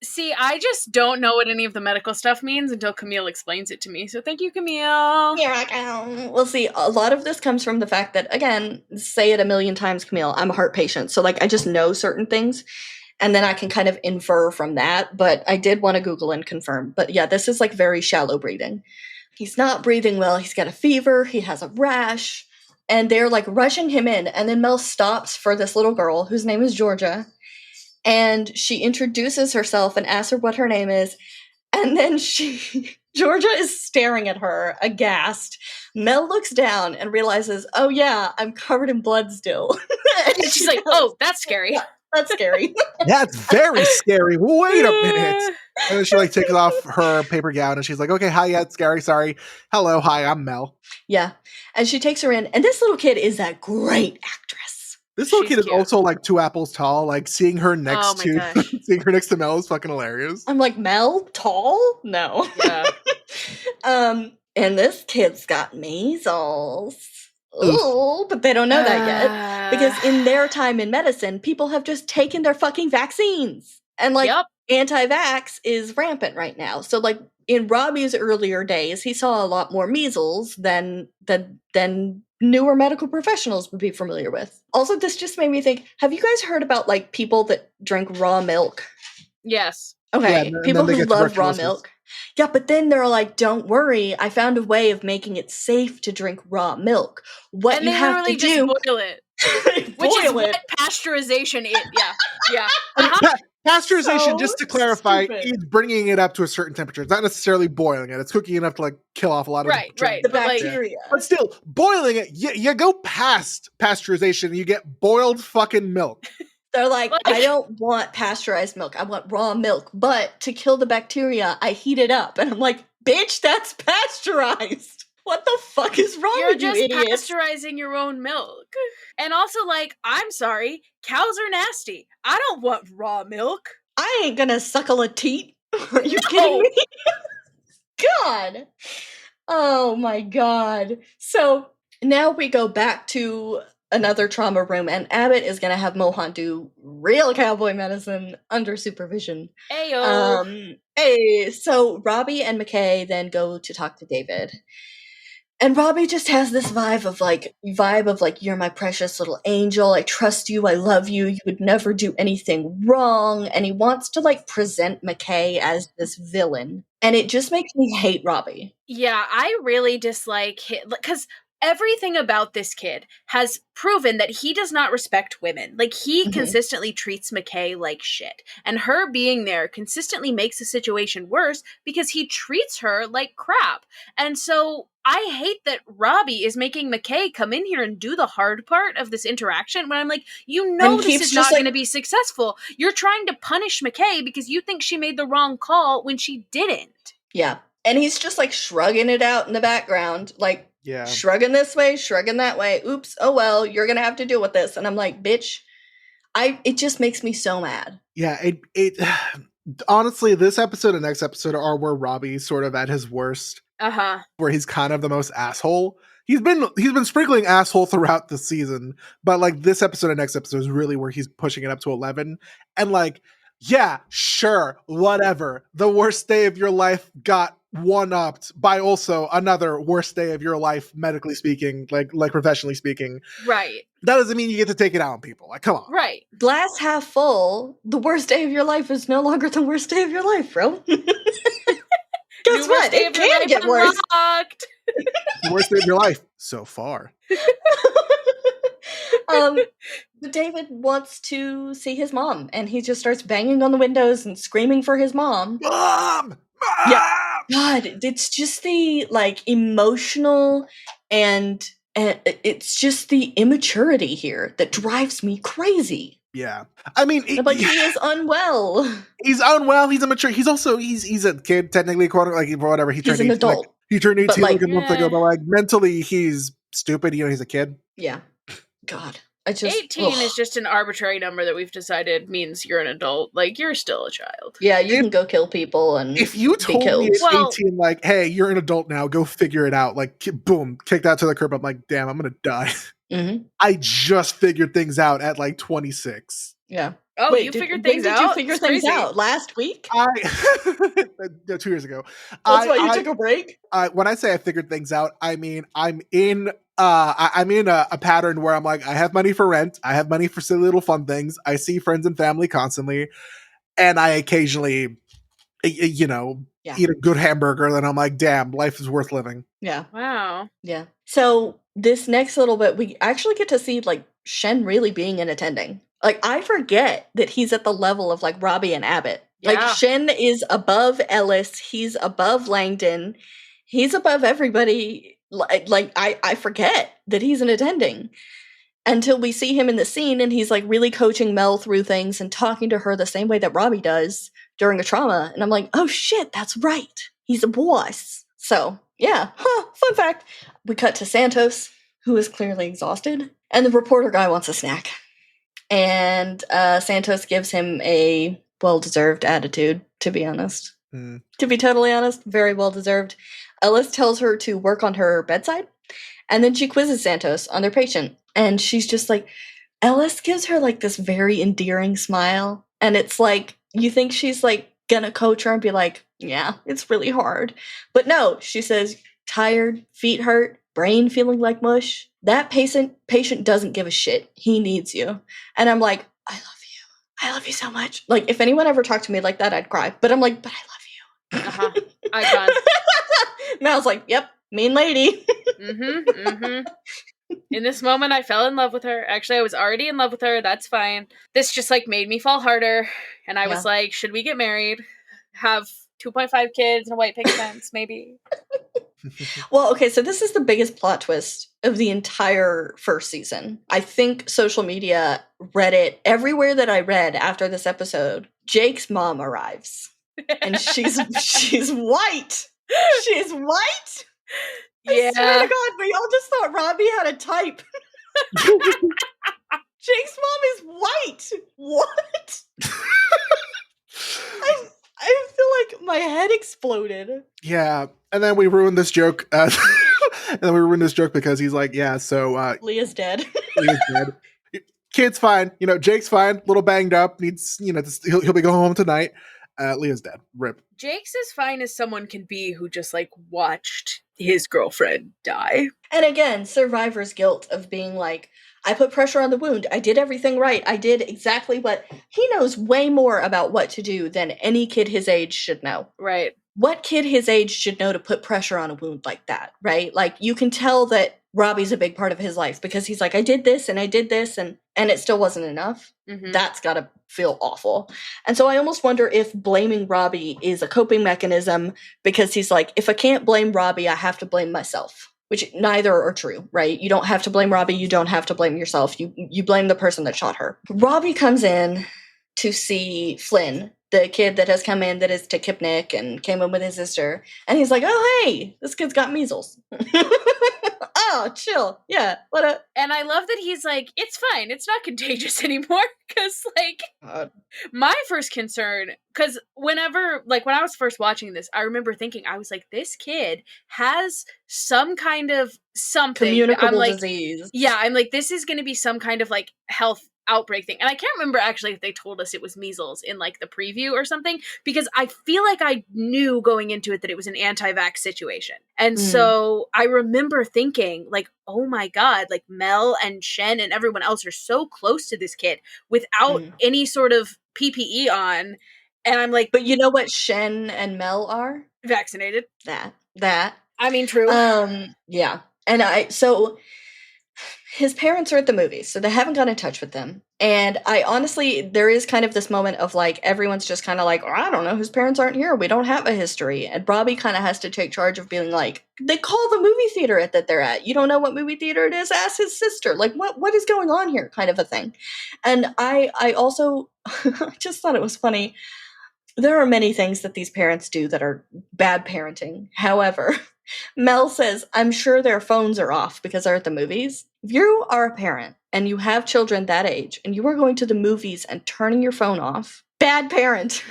See, I just don't know what any of the medical stuff means until Camille explains it to me. So thank you, Camille. Here I go. Well, see, a lot of this comes from the fact that, again, say it a million times, Camille, I'm a heart patient. So, like, I just know certain things, and then I can kind of infer from that. But I did want to Google and confirm. But yeah, this is, like, very shallow breathing. He's not breathing well. He's got a fever. He has a rash. And they're, like, rushing him in. And then Mel stops for this little girl whose name is Georgia. And she introduces herself and asks her what her name is. And then Georgia is staring at her, aghast. Mel looks down and realizes, oh yeah, I'm covered in blood still. And she's like, oh, that's scary. Yeah, that's scary. That's very scary. Wait a minute. And then she like takes off her paper gown and she's like, okay, hi, yeah, it's scary, sorry. Hello, hi, I'm Mel. Yeah. And she takes her in. And this little kid is a great actress. This little kid is also like 2 apples tall. Like seeing her next to Mel is fucking hilarious. I'm like, Mel tall? No. Yeah. And this kid's got measles. Ooh, but they don't know that yet. Because in their time in medicine, people have just taken their fucking vaccines. And like anti-vax is rampant right now. So like in Robbie's earlier days, he saw a lot more measles than newer medical professionals would be familiar with. Also, this just made me think, have you guys heard about like people that drink raw milk? Yes. Okay, people who love raw milk. Yeah, but then they're like, don't worry, I found a way of making it safe to drink raw milk. What you have to do... just boil it. Which is what pasteurization is. Yeah. Pasteurization, just to clarify, is bringing it up to a certain temperature. It's not necessarily boiling it. It's cooking enough to like kill off a lot of the bacteria. But still, boiling it, you go past pasteurization and you get boiled fucking milk. They're like, I don't want pasteurized milk. I want raw milk. But to kill the bacteria, I heat it up. And I'm like, bitch, that's pasteurized. What the fuck is wrong with you idiots? You're just pasteurizing your own milk. And also, like, I'm sorry, cows are nasty. I don't want raw milk. I ain't gonna suckle a teat. Are you kidding me? God. Oh my god. So now we go back to another trauma room, and Abbott is gonna have Mohan do real cowboy medicine under supervision. Ayo. So Robbie and McKay then go to talk to David. And Robbie just has this vibe of like, you're my precious little angel. I trust you. I love you. You would never do anything wrong. And he wants to like present McKay as this villain. And it just makes me hate Robbie. Yeah, I really dislike him because everything about this kid has proven that he does not respect women. Like, he consistently treats McKay like shit. And her being there consistently makes the situation worse because he treats her like crap. And so I hate that Robbie is making McKay come in here and do the hard part of this interaction when I'm like, you know this is not going to be successful. You're trying to punish McKay because you think she made the wrong call when she didn't. Yeah. And he's just like shrugging it out in the background, like shrugging this way, shrugging that way. Oops, oh well, you're gonna have to deal with this. And I'm like, bitch, it just makes me so mad. Yeah, it honestly, this episode and next episode are where Robbie's sort of at his worst. Where he's kind of the most asshole. He's been sprinkling asshole throughout the season, but like this episode and next episode is really where he's pushing it up to 11. And like, yeah, sure, whatever. The worst day of your life got one-upped by also another worst day of your life, medically speaking, like professionally speaking. Right. That doesn't mean you get to take it out on people. Like, come on. Right. Glass half full, the worst day of your life is no longer the worst day of your life, bro. Guess what? It can get worse. The worst day of your life so far. David wants to see his mom, and he just starts banging on the windows and screaming for his mom. Mom! Yeah. God, it's just the like emotional and it's just the immaturity here that drives me crazy. Yeah. I mean, like he is unwell. He's unwell. He's immature. He's also he's a kid technically, quote like whatever. He's an adult. Like, he turned 18 like a month ago, but like mentally he's stupid. You know, he's a kid. Yeah. God. 18 is just an arbitrary number that we've decided means you're an adult. Like, you're still a child. Yeah, you can go kill people and if you told me at 18, like, hey, you're an adult now, go figure it out. Like, boom, kicked out to the curb. I'm like, damn, I'm gonna die. I just figured things out at like 26. Yeah. Oh, wait, you figured things out? Did you figure things out? Last week? No, 2 years ago. That's why you took a break? When I say I figured things out, I mean I'm in a pattern where I'm like, I have money for rent, I have money for silly little fun things, I see friends and family constantly, and I occasionally, eat a good hamburger, and I'm like, damn, life is worth living. Yeah. Wow. Yeah. So this next little bit, we actually get to see like Shen really being and attending. Like, I forget that he's at the level of like Robbie and Abbott. Yeah. Like, Shen is above Ellis, he's above Langdon, he's above everybody. Like I forget that he's an attending until we see him in the scene, and he's like really coaching Mel through things and talking to her the same way that Robbie does during a trauma. And I'm like, oh shit, that's right. He's a boss. So yeah, fun fact. We cut to Santos, who is clearly exhausted, and the reporter guy wants a snack. And Santos gives him a well-deserved attitude, to be honest. To be totally honest, very well-deserved. Ellis tells her to work on her bedside, and then she quizzes Santos on their patient. And she's just like, Ellis gives her like this very endearing smile. And it's like, you think she's like gonna coach her and be like, yeah, it's really hard. But no, she says, tired, feet hurt, brain feeling like mush. That patient doesn't give a shit. He needs you. And I'm like, I love you. I love you so much. Like, if anyone ever talked to me like that, I'd cry. But I'm like, but I love you. Icon. Mal's like, yep, mean lady. In this moment, I fell in love with her. Actually, I was already in love with her. That's fine. This just like made me fall harder. And I was like, should we get married? Have 2.5 kids and a white picket fence, maybe? Well, okay, so this is the biggest plot twist of the entire first season. I think social media, Reddit, everywhere that I read after this episode, Jake's mom arrives. And she's white. She's white? I swear to God, we all just thought Robbie had a type. Jake's mom is white. What? I feel like my head exploded. Yeah, and then we ruined this joke. Because he's like, yeah, so Leah's dead. Leah's dead. Kid's fine. Jake's fine. A little banged up. Needs, he'll be going home tonight. Leah's dead. Rip. Jake's as fine as someone can be who just like watched his girlfriend die. And again, survivor's guilt of being like, I put pressure on the wound. I did everything right. I did exactly what he knows way more about what to do than any kid his age should know. Right. What kid his age should know to put pressure on a wound like that, right? Like, you can tell that Robbie's a big part of his life because he's like, I did this and it still wasn't enough. Mm-hmm. That's gotta feel awful. And so I almost wonder if blaming Robbie is a coping mechanism because he's like, if I can't blame Robbie, I have to blame myself. Which neither are true, right? You don't have to blame Robbie. You don't have to blame yourself. You blame the person that shot her. Robbie comes in to see Flynn, the kid that has come in that is Tachipnik and came in with his sister. And he's like, oh, hey, this kid's got measles. Oh, chill. Yeah, what up? And I love that he's like, it's fine. It's not contagious anymore. Because, like, my first concern, because when I was first watching this, I remember thinking, I was like, this kid has some kind of something. Communicable disease. Yeah, I'm like, this is going to be some kind of, like, health outbreak thing. And I can't remember actually if they told us it was measles in like the preview or something, because I feel like I knew going into it that it was an anti-vax situation. And so I remember thinking like, oh my God, like Mel and Shen and everyone else are so close to this kid without any sort of PPE on. And I'm like, but you know what Shen and Mel are? Vaccinated. That. I mean, true. Yeah. And so his parents are at the movies, so they haven't got in touch with them. And I honestly, there is kind of this moment of like, everyone's just kind of like, oh, I don't know, his parents aren't here. We don't have a history. And Robbie kind of has to take charge of being like, they call the movie theater that they're at. You don't know what movie theater it is? Ask his sister. Like, what is going on here? Kind of a thing. And I also, I just thought it was funny. There are many things that these parents do that are bad parenting. However, Mel says, I'm sure their phones are off because they're at the movies. If you are a parent and you have children that age and you are going to the movies and turning your phone off, bad parent.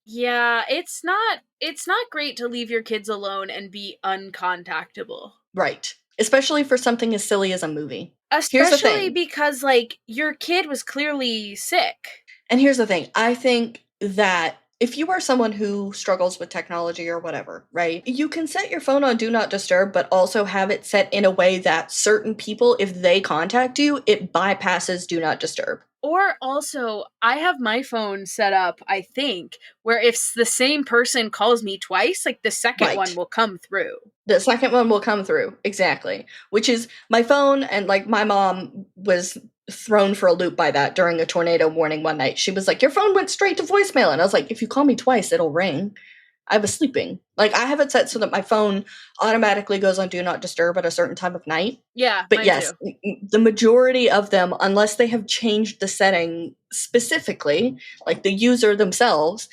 Yeah, it's not great to leave your kids alone and be uncontactable. Right. Especially for something as silly as a movie. Especially because, like, your kid was clearly sick. And here's the thing. I think that if you are someone who struggles with technology or whatever, right, you can set your phone on Do Not Disturb, but also have it set in a way that certain people, if they contact you, it bypasses Do Not Disturb. Or also, I have my phone set up, I think, where if the same person calls me twice, like the second one will come through. The second one will come through, exactly. Which is my phone, and like my mom was thrown for a loop by that during a tornado warning one night. She was like, your phone went straight to voicemail. And I was like, if you call me twice, it'll ring. I was sleeping. Like, I have it set so that my phone automatically goes on Do Not Disturb at a certain time of night. Yeah, but yes, the majority of them, unless they have changed the setting specifically, like the user themselves,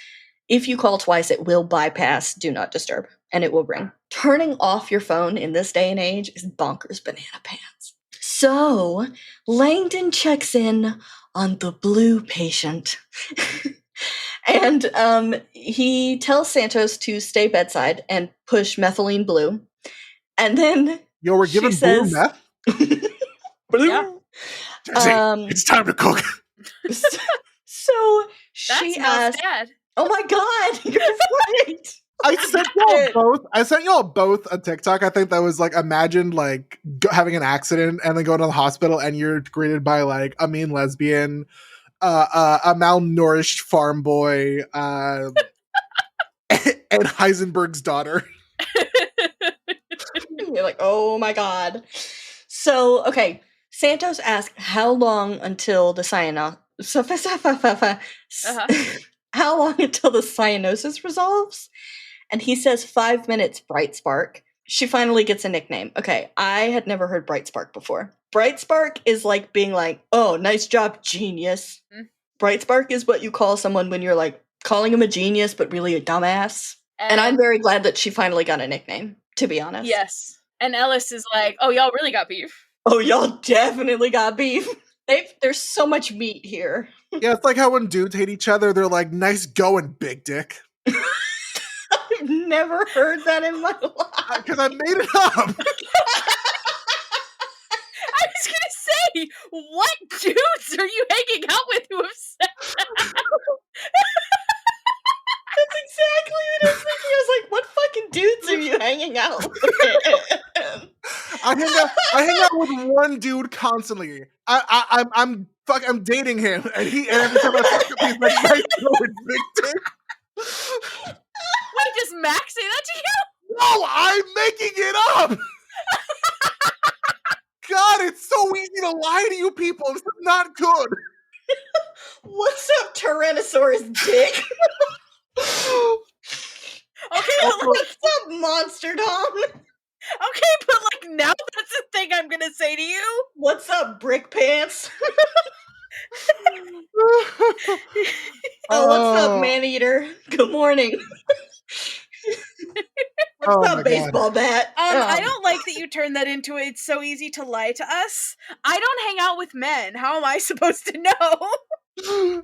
if you call twice, it will bypass Do Not Disturb and it will ring. Turning off your phone in this day and age is bonkers banana pants. So, Langdon checks in on the blue patient. And he tells Santos to stay bedside and push methylene blue. And then we're giving blue meth? Blue? Yeah. It's time to cook. So she asked, Dad. Oh my God, you're right. I sent y'all both a TikTok. I think that was like, imagine like having an accident and then going to the hospital and you're greeted by like a mean lesbian, a malnourished farm boy, and Heisenberg's daughter. You're like, oh my God. So, okay, Santos asked how long until the how long until the cyanosis resolves? And he says 5 minutes, bright spark. she finally gets a nickname. Okay, I had never heard Bright Spark before. Bright Spark is like being like, oh, nice job, genius. Bright Spark is what you call someone when you're like calling him a genius, but really a dumbass. And I'm very glad that she finally got a nickname, to be honest. Yes. And Ellis is like, oh, y'all really got beef. Oh, y'all definitely got beef. There's so much meat here. Yeah, it's like how when dudes hate each other, they're like, nice going, big dick. I've never heard that in my life. Because I made it up. I was going to say, what dudes are you hanging out with who have said that? That's exactly what I was thinking. I was like, what fucking dudes are you hanging out with? I hang out with one dude constantly. I'm dating him, and every time I fuck him, he's like, nice going, big dick. Wait, does Max say that to you? No, I'm making it up. God, it's so easy to lie to you people. This is not good. What's up, Tyrannosaurus dick? Okay, but what's up, Monster Tom? Okay, but like now that's the thing I'm gonna say to you. What's up, Brick Pants? Oh, what's up, Man-Eater? Good morning. What's up, baseball bat? I don't like that you turned that into it's so easy to lie to us. I don't hang out with men. How am I supposed to know? I'm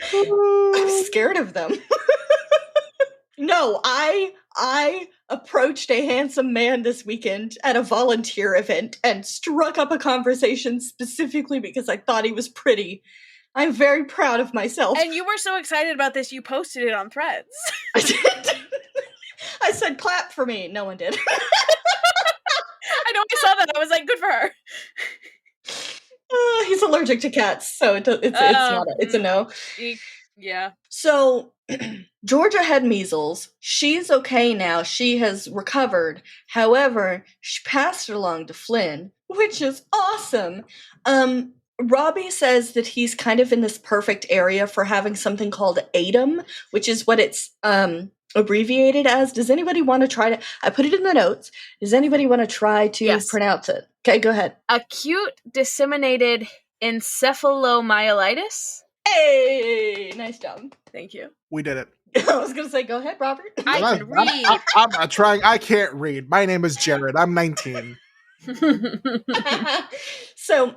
scared of them. No, I approached a handsome man this weekend at a volunteer event and struck up a conversation specifically because I thought he was pretty. I'm very proud of myself. And you were so excited about this, you posted it on Threads. I did. I said, clap for me. No one did. I know, I saw that. I was like, good for her. He's allergic to cats, so it's a no. Yeah. So Georgia had measles. She's okay now. She has recovered. However, she passed it along to Flynn, which is awesome. Robbie says that he's kind of in this perfect area for having something called ADEM, which is what it's abbreviated as. Does anybody want to try to? I put it in the notes. Does anybody want to try to pronounce it? Okay, go ahead. Acute disseminated encephalomyelitis. Hey, nice job. Thank you. We did it. I was going to say, go ahead, Robert. I can read. I'm not trying. I can't read. My name is Jared. I'm 19. So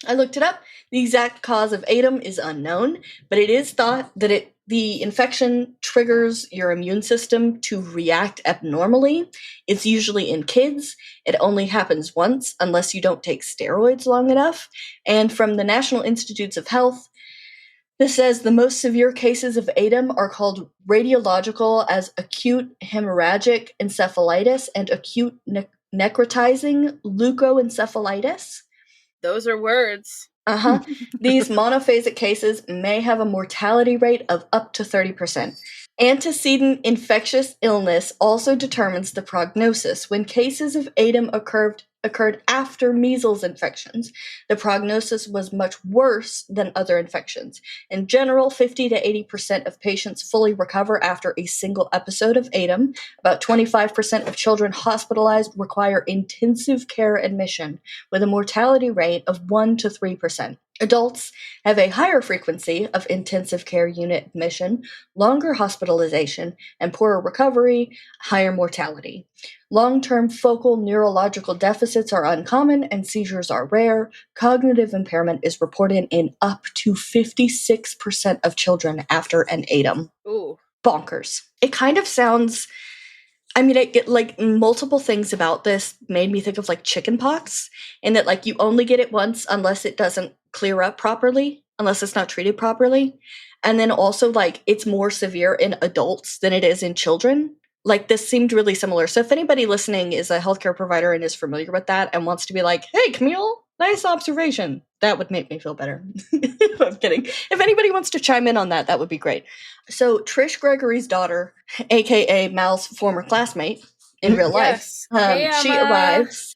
I looked it up. The exact cause of ADEM is unknown, but it is thought that the infection triggers your immune system to react abnormally. It's usually in kids. It only happens once unless you don't take steroids long enough. And from the National Institutes of Health, this says the most severe cases of ADEM are called radiological as acute hemorrhagic encephalitis and acute necrotizing leukoencephalitis. Those are words. These monophasic cases may have a mortality rate of up to 30%. Antecedent infectious illness also determines the prognosis. When cases of ADEM occurred after measles infections, the prognosis was much worse than other infections. In general, 50 to 80% of patients fully recover after a single episode of ADEM. About 25% of children hospitalized require intensive care admission, with a mortality rate of 1 to 3%. Adults have a higher frequency of intensive care unit admission, longer hospitalization, and poorer recovery, higher mortality. Long-term focal neurological deficits are uncommon and seizures are rare. Cognitive impairment is reported in up to 56% of children after an ADEM. Ooh. Bonkers. It kind of sounds... I mean, like multiple things about this made me think of like chickenpox, in that like you only get it once unless it doesn't clear up properly, unless it's not treated properly. And then also like it's more severe in adults than it is in children. Like this seemed really similar. So if anybody listening is a healthcare provider and is familiar with that and wants to be like, hey, Camille, nice observation, that would make me feel better. I'm kidding. If anybody wants to chime in on that, that would be great. So Trish Gregory's daughter, aka Mal's former classmate in real life, she arrives,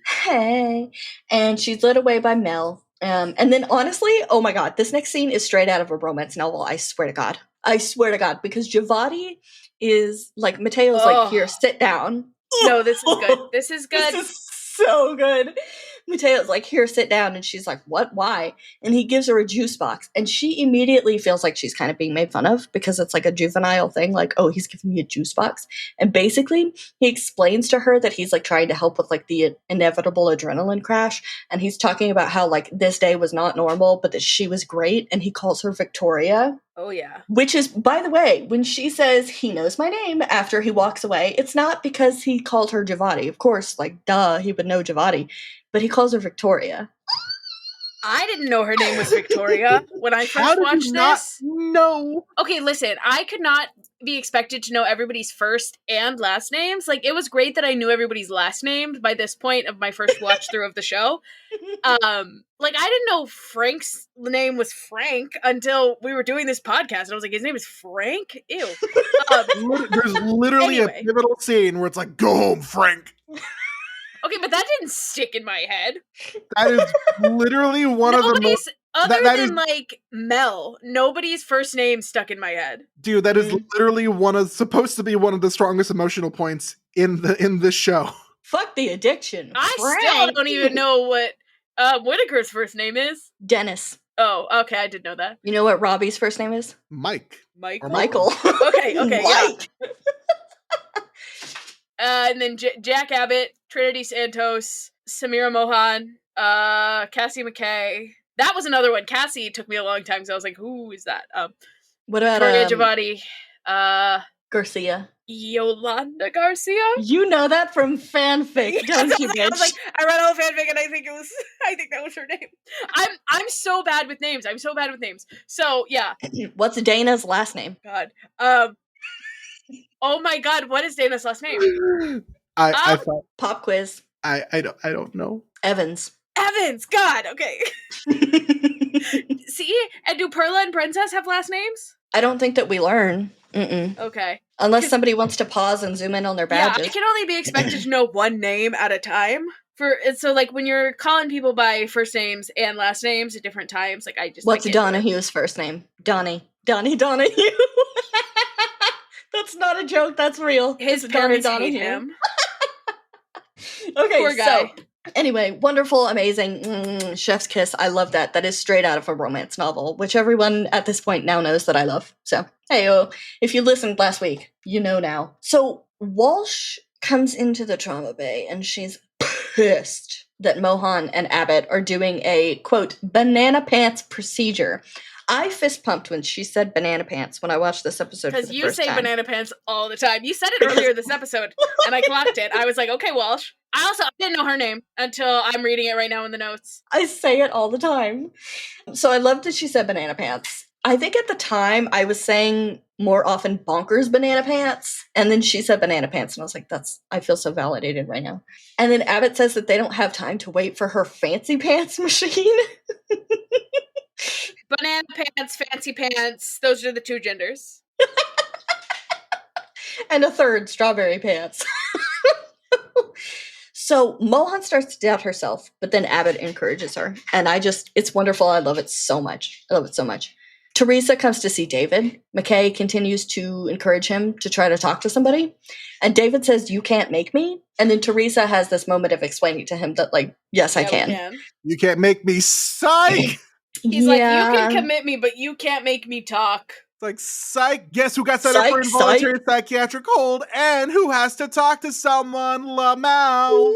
and she's led away by Mel. And then honestly, oh my god, this next scene is straight out of a romance novel, I swear to god. I swear to god, because Giavatti is like, Mateo's like, here, sit down. No, this is good. This is good. This is so good. Mateo's like, here, sit down. And she's like, what? Why? And he gives her a juice box. And she immediately feels like she's kind of being made fun of because it's like a juvenile thing. Like, oh, he's giving me a juice box. And basically, he explains to her that he's like trying to help with like the inevitable adrenaline crash. And he's talking about how like this day was not normal, but that she was great. And he calls her Victoria. Oh, yeah. Which is, by the way, when she says he knows my name after he walks away, it's not because he called her Javati. Of course, like, duh, he would know Javati. But he calls her Victoria. I didn't know her name was Victoria when I first watched this. No. Okay, listen, I could not be expected to know everybody's first and last names. Like, it was great that I knew everybody's last name by this point of my first watch through of the show. Like, I didn't know Frank's name was Frank until we were doing this podcast, and I was like, his name is Frank? Ew. There's literally Anyway. a pivotal scene where it's like, go home, Frank. Okay, but that didn't stick in my head. That is literally one of the most... Other that than, is- like, Mel, nobody's first name stuck in my head. Dude, that is literally supposed to be one of the strongest emotional points in this show. Fuck the addiction. I Frank. still don't even know what Whitaker's first name is. Dennis. Oh, okay, I did know that. You know what Robbie's first name is? Mike. Michael. Michael. Okay, yeah. Mike. And then Jack Abbott, Trinity Santos, Samira Mohan, Cassie McKay. That was another one. Cassie took me a long time because I was like, who is that? What about Victoria Javati. Garcia? Yolanda Garcia? You know that from fanfic, don't you, bitch? I was like, I read all the fanfic and I think that was her name. I'm so bad with names. So yeah. What's Dana's last name? God. Oh my God, what is Dana's last name? I thought Pop quiz. I don't know. Evans. Evans. God. Okay. See, and do Perla and Princess have last names? I don't think that we learn. Mm-mm. Okay. Unless somebody wants to pause and zoom in on their badges. Yeah, I can only be expected to know one name at a time. So like when you're calling people by first names and last names at different times, like I just What's Donahue's first name? Donnie Donahue. That's not a joke. That's real. His parents hate him. Okay, Poor guy. so anyway, wonderful, amazing, chef's kiss. I love that. That is straight out of a romance novel, which everyone at this point now knows that I love. So, hey, if you listened last week, you know now. So Walsh comes into the trauma bay and she's pissed that Mohan and Abbott are doing a, quote, banana pants procedure. I fist pumped when she said banana pants when I watched this episode. Because you say banana pants all the time. You said it earlier this episode, and I clocked it. I was like, okay, Walsh. I didn't know her name until I'm reading it right now in the notes. I say it all the time. So I loved that she said banana pants. I think at the time I was saying more often bonkers banana pants, and then she said banana pants, and I was like, I feel so validated right now. And then Abbott says that they don't have time to wait for her fancy pants machine. Banana pants, fancy pants, those are the two genders. And a third, strawberry pants. So Mohan starts to doubt herself, but then Abbott encourages her. And it's wonderful. I love it so much. Teresa comes to see David. McKay continues to encourage him to try to talk to somebody. And David says, you can't make me. And then Teresa has this moment of explaining to him that, like, yes, I can. You can't make me psych! He's like, you can commit me, but you can't make me talk. It's like, psych, guess who got set up for involuntary psychiatric hold and who has to talk to someone, Lamau.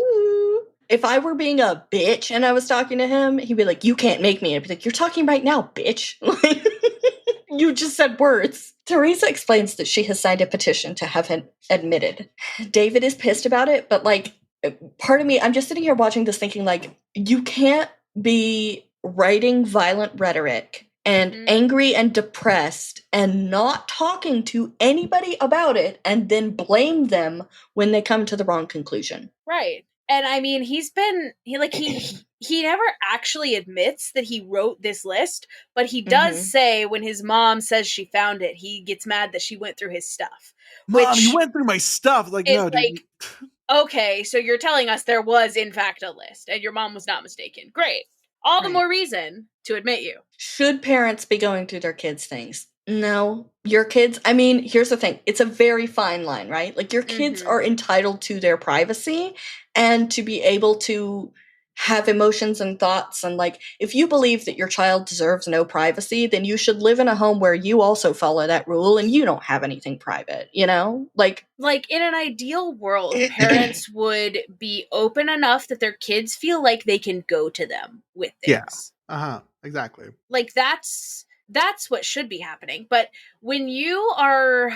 If I were being a bitch and I was talking to him, he'd be like, you can't make me. I'd be like, you're talking right now, bitch. You just said words. Teresa explains that she has signed a petition to have him admitted. David is pissed about it, but like, part of me, I'm just sitting here watching this thinking like, you can't be writing violent rhetoric and angry and depressed and not talking to anybody about it and then blame them when they come to the wrong conclusion. Right. And I mean, he never actually admits that he wrote this list, but he does say when his mom says she found it, he gets mad that she went through his stuff. Mom, you went through my stuff. Like, no, dude. Like, okay, so you're telling us there was in fact a list and your mom was not mistaken. Great. All the more reason to admit you. Should parents be going through their kids' things? No, your kids, I mean, here's the thing. It's a very fine line, right? Like, your kids are entitled to their privacy and to be able to have emotions and thoughts. And, like, if you believe that your child deserves no privacy, then you should live in a home where you also follow that rule and you don't have anything private, you know? Like, in an ideal world, parents would be open enough that their kids feel like they can go to them with things. Yeah. Exactly. Like, that's what should be happening. But when you are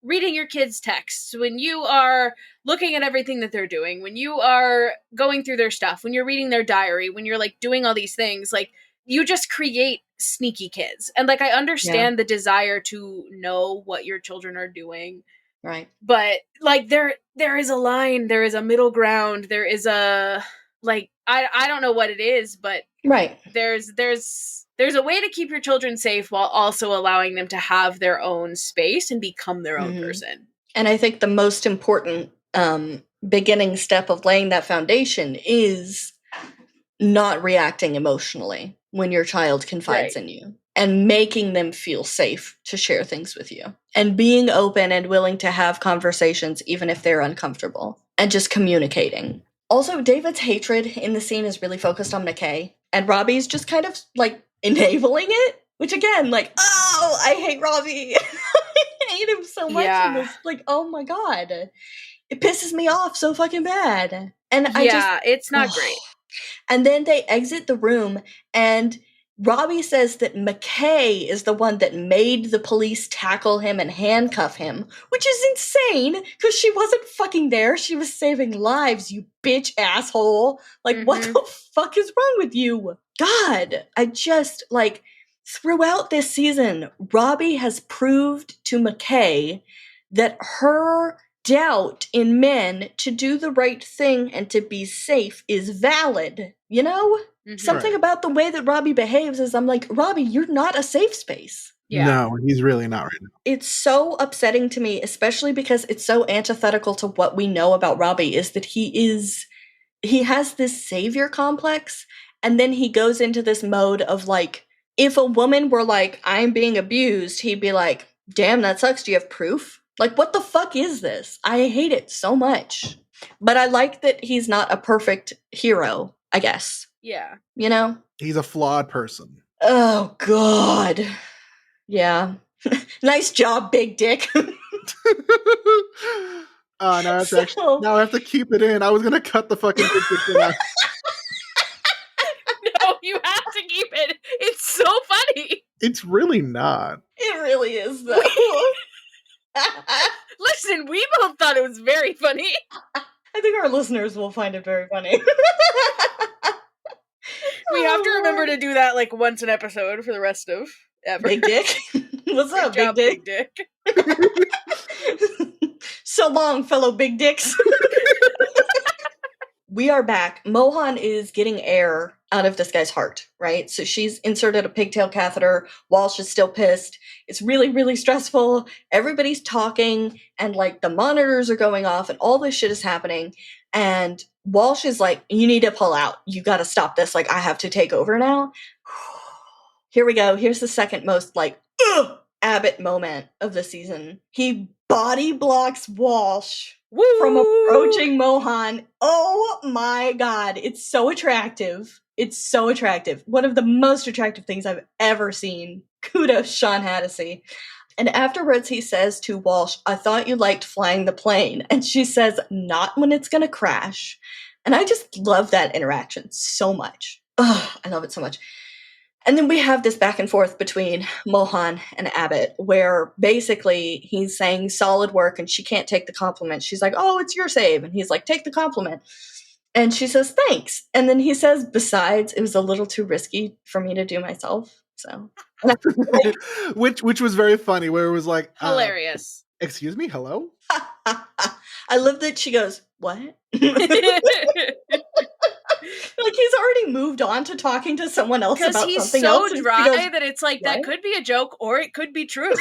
reading your kids' texts, when you are looking at everything that they're doing, when you are going through their stuff, when you're reading their diary, when you're like doing all these things, like, you just create sneaky kids. And, like, I understand the desire to know what your children are doing. right. But, like, there is a line, there is a middle ground, there is a, like, I don't know what it is, but Right. there's a way to keep your children safe while also allowing them to have their own space and become their own person. And I think the most important beginning step of laying that foundation is not reacting emotionally when your child confides in you, and making them feel safe to share things with you, and being open and willing to have conversations even if they're uncomfortable, and just communicating. Also, David's hatred in the scene is really focused on McKay, and Robbie's just kind of, like, enabling it, which, again, like, oh, I hate Robbie. I hate him so much in this. Like, oh my god. It pisses me off so fucking bad. And it's not great. And then they exit the room, and Robbie says that McKay is the one that made the police tackle him and handcuff him, which is insane, because she wasn't fucking there. She was saving lives, you bitch asshole. Like, what the fuck is wrong with you? God, I just, like, throughout this season, Robbie has proved to McKay that her doubt in men to do the right thing and to be safe is valid, you know? Something about the way that Robbie behaves is, I'm like, Robbie, you're not a safe space. Yeah. No, he's really not right now. It's so upsetting to me, especially because it's so antithetical to what we know about Robbie, is that he has this savior complex, and then he goes into this mode of, like, if a woman were like, I'm being abused, he'd be like, damn, that sucks. Do you have proof? Like, what the fuck is this? I hate it so much. But I like that he's not a perfect hero, I guess. Yeah. You know? He's a flawed person. Oh, God. Yeah. Nice job, big dick. Now I have to keep it in. I was going to cut the fucking big dick thing out. No, you have to keep it. It's so funny. It's really not. It really is, though. Listen, we both thought it was very funny. I think our listeners will find it very funny. We have to remember to do that, like, once an episode for the rest of ever. Big dick? What's up, job, big dick? So long, fellow big dicks. We are back. Mohan is getting air out of this guy's heart, right? So she's inserted a pigtail catheter. Walsh is still pissed. It's really, really stressful. Everybody's talking, and, like, the monitors are going off, and all this shit is happening. And Walsh is like, you need to pull out. You got to stop this. Like, I have to take over now. Here we go. Here's the second most, like, Abbott moment of the season. He body blocks Walsh from approaching Mohan. Oh my god. It's so attractive. It's so attractive. One of the most attractive things I've ever seen. Kudos, Sean Hattasey. And afterwards he says to Walsh, I thought you liked flying the plane. And she says, not when it's gonna crash. And I just love that interaction so much. Oh, I love it so much. And then we have this back and forth between Mohan and Abbott, where basically he's saying solid work and she can't take the compliment. She's like, oh, it's your save. And he's like, take the compliment. And she says, thanks. And then he says, besides, it was a little too risky for me to do myself. So, which was very funny, where it was like, hilarious. Excuse me, hello? I love that she goes, what? Like, he's already moved on to talking to someone else about something else. Because he's so dry that it's like, what? That could be a joke or it could be true.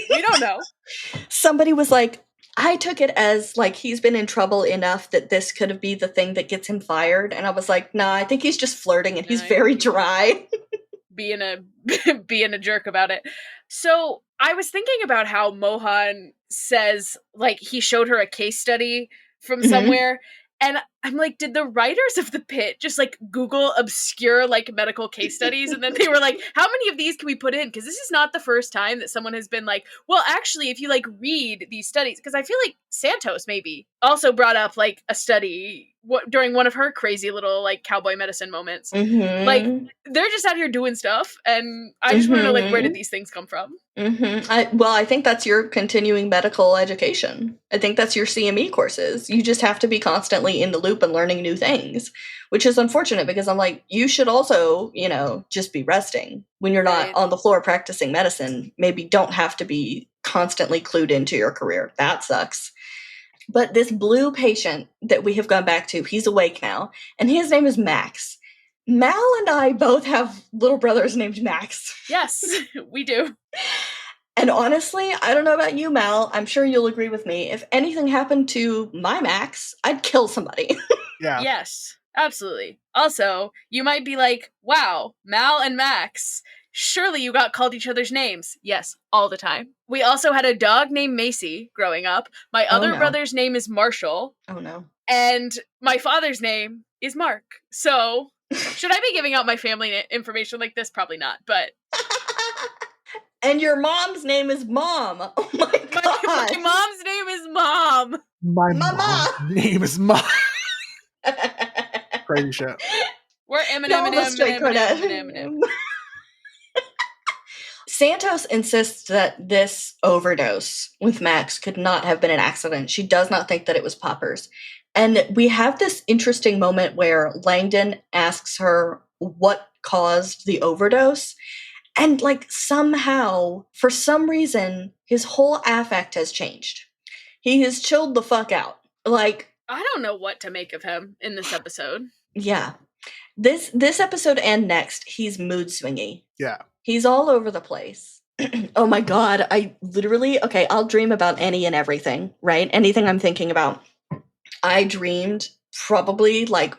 We don't know. Somebody was like, I took it as, like, he's been in trouble enough that this could be the thing that gets him fired. And I was like, nah, I think he's just flirting and he's very dry. Being a being a jerk about it. So I was thinking about how Mohan says, like, he showed her a case study from somewhere. And I'm like, did the writers of the Pit just like Google obscure like medical case studies? And then they were like, how many of these can we put in? Because this is not the first time that someone has been like, well, actually, if you like read these studies, because I feel like Santos maybe also brought up like a study during one of her crazy little like cowboy medicine moments. Like, they're just out here doing stuff. And I just want to know, like, where did these things come from? I think that's your continuing medical education. I think that's your CME courses. You just have to be constantly in the loop and learning new things, which is unfortunate because I'm like, you should also, just be resting when you're not on the floor practicing medicine. Maybe don't have to be constantly clued into your career. That sucks. But this blue patient that we have gone back to, he's awake now, and his name is Max. Mal and I both have little brothers named Max. Yes, we do. And honestly, I don't know about you, Mal. I'm sure you'll agree with me. If anything happened to my Max, I'd kill somebody. Yeah. Yes, absolutely. Also, you might be like, wow, Mal and Max. Surely you got called each other's names. Yes, all the time. We also had a dog named Macy growing up. My other brother's name is Marshall. Oh, no. And my father's name is Mark. So, should I be giving out my family information like this? Probably not, but... And your mom's name is Mom. Oh my god. My mom's name is Mom. My mom's name is Mom. Crazy shit. We're Eminem. Santos insists that this overdose with Max could not have been an accident. She does not think that it was poppers. And we have this interesting moment where Langdon asks her what caused the overdose. And like somehow, for some reason, his whole affect has changed. He has chilled the fuck out. Like, I don't know what to make of him in this episode. Yeah. This episode and next, he's mood swingy. Yeah. He's all over the place. Oh my god, I'll dream about any and everything, right? Anything I'm thinking about. I dreamed probably like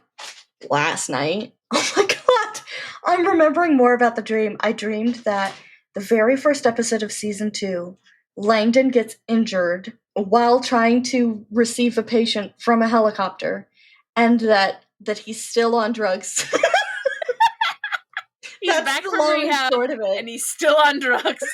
last night. Oh my god. I'm remembering more about the dream. I dreamed that the very first episode of season 2, Langdon gets injured while trying to receive a patient from a helicopter, and that he's still on drugs. He's back from rehab, and he's still on drugs.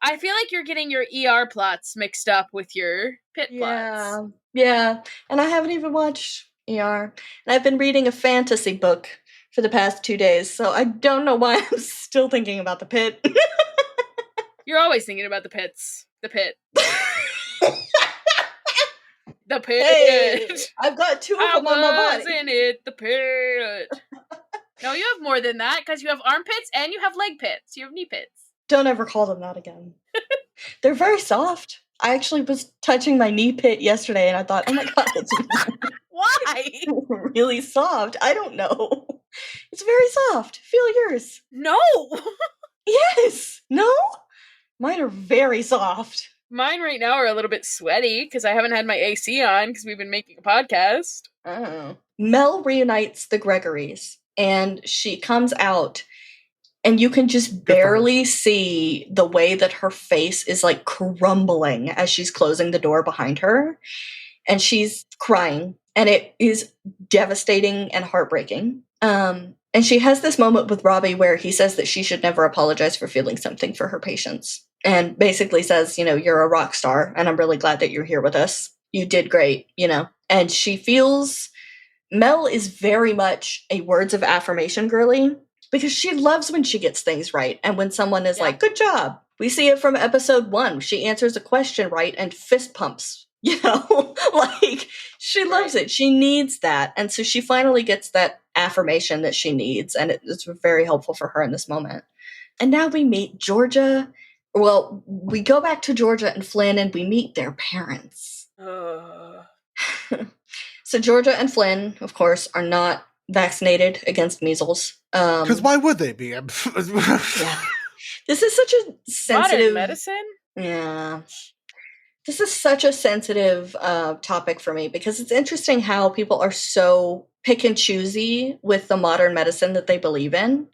I feel like you're getting your ER plots mixed up with your PITT plots. Yeah, and I haven't even watched ER. And I've been reading a fantasy book for the past 2 days, so I don't know why I'm still thinking about the PITT. You're always thinking about the pits. The PITT. The PITT. Hey, I've got 2 of them on my body. In it, the PITT. No, you have more than that, because you have armpits and you have leg pits. You have knee pits. Don't ever call them that again. They're very soft. I actually was touching my knee pit yesterday, and I thought, oh my god, it's why? Really soft. I don't know. It's very soft. Feel yours. No. Yes. No? Mine are very soft. Mine right now are a little bit sweaty because I haven't had my AC on because we've been making a podcast. Oh. Mel reunites the Gregorys, and she comes out, and you can just barely see the way that her face is like crumbling as she's closing the door behind her, and she's crying, and it is devastating and heartbreaking. And she has this moment with Robbie where he says that she should never apologize for feeling something for her patients, and basically says, you're a rock star, and I'm really glad that you're here with us. You did great, And she feels Mel is very much a words of affirmation girly, because she loves when she gets things right, and when someone is like, good job. We see it from episode 1. She answers a question right and fist pumps. Like, she loves it. She needs that. And so she finally gets that affirmation that she needs, and it's very helpful for her in this moment. And now we meet Georgia. Well, we go back to Georgia and Flynn, and we meet their parents. So Georgia and Flynn, of course, are not vaccinated against measles. Because why would they be? Yeah. This is such a sensitive... Modern medicine? Yeah. This is such a sensitive topic for me, because it's interesting how people are so pick and choosy with the modern medicine that they believe in.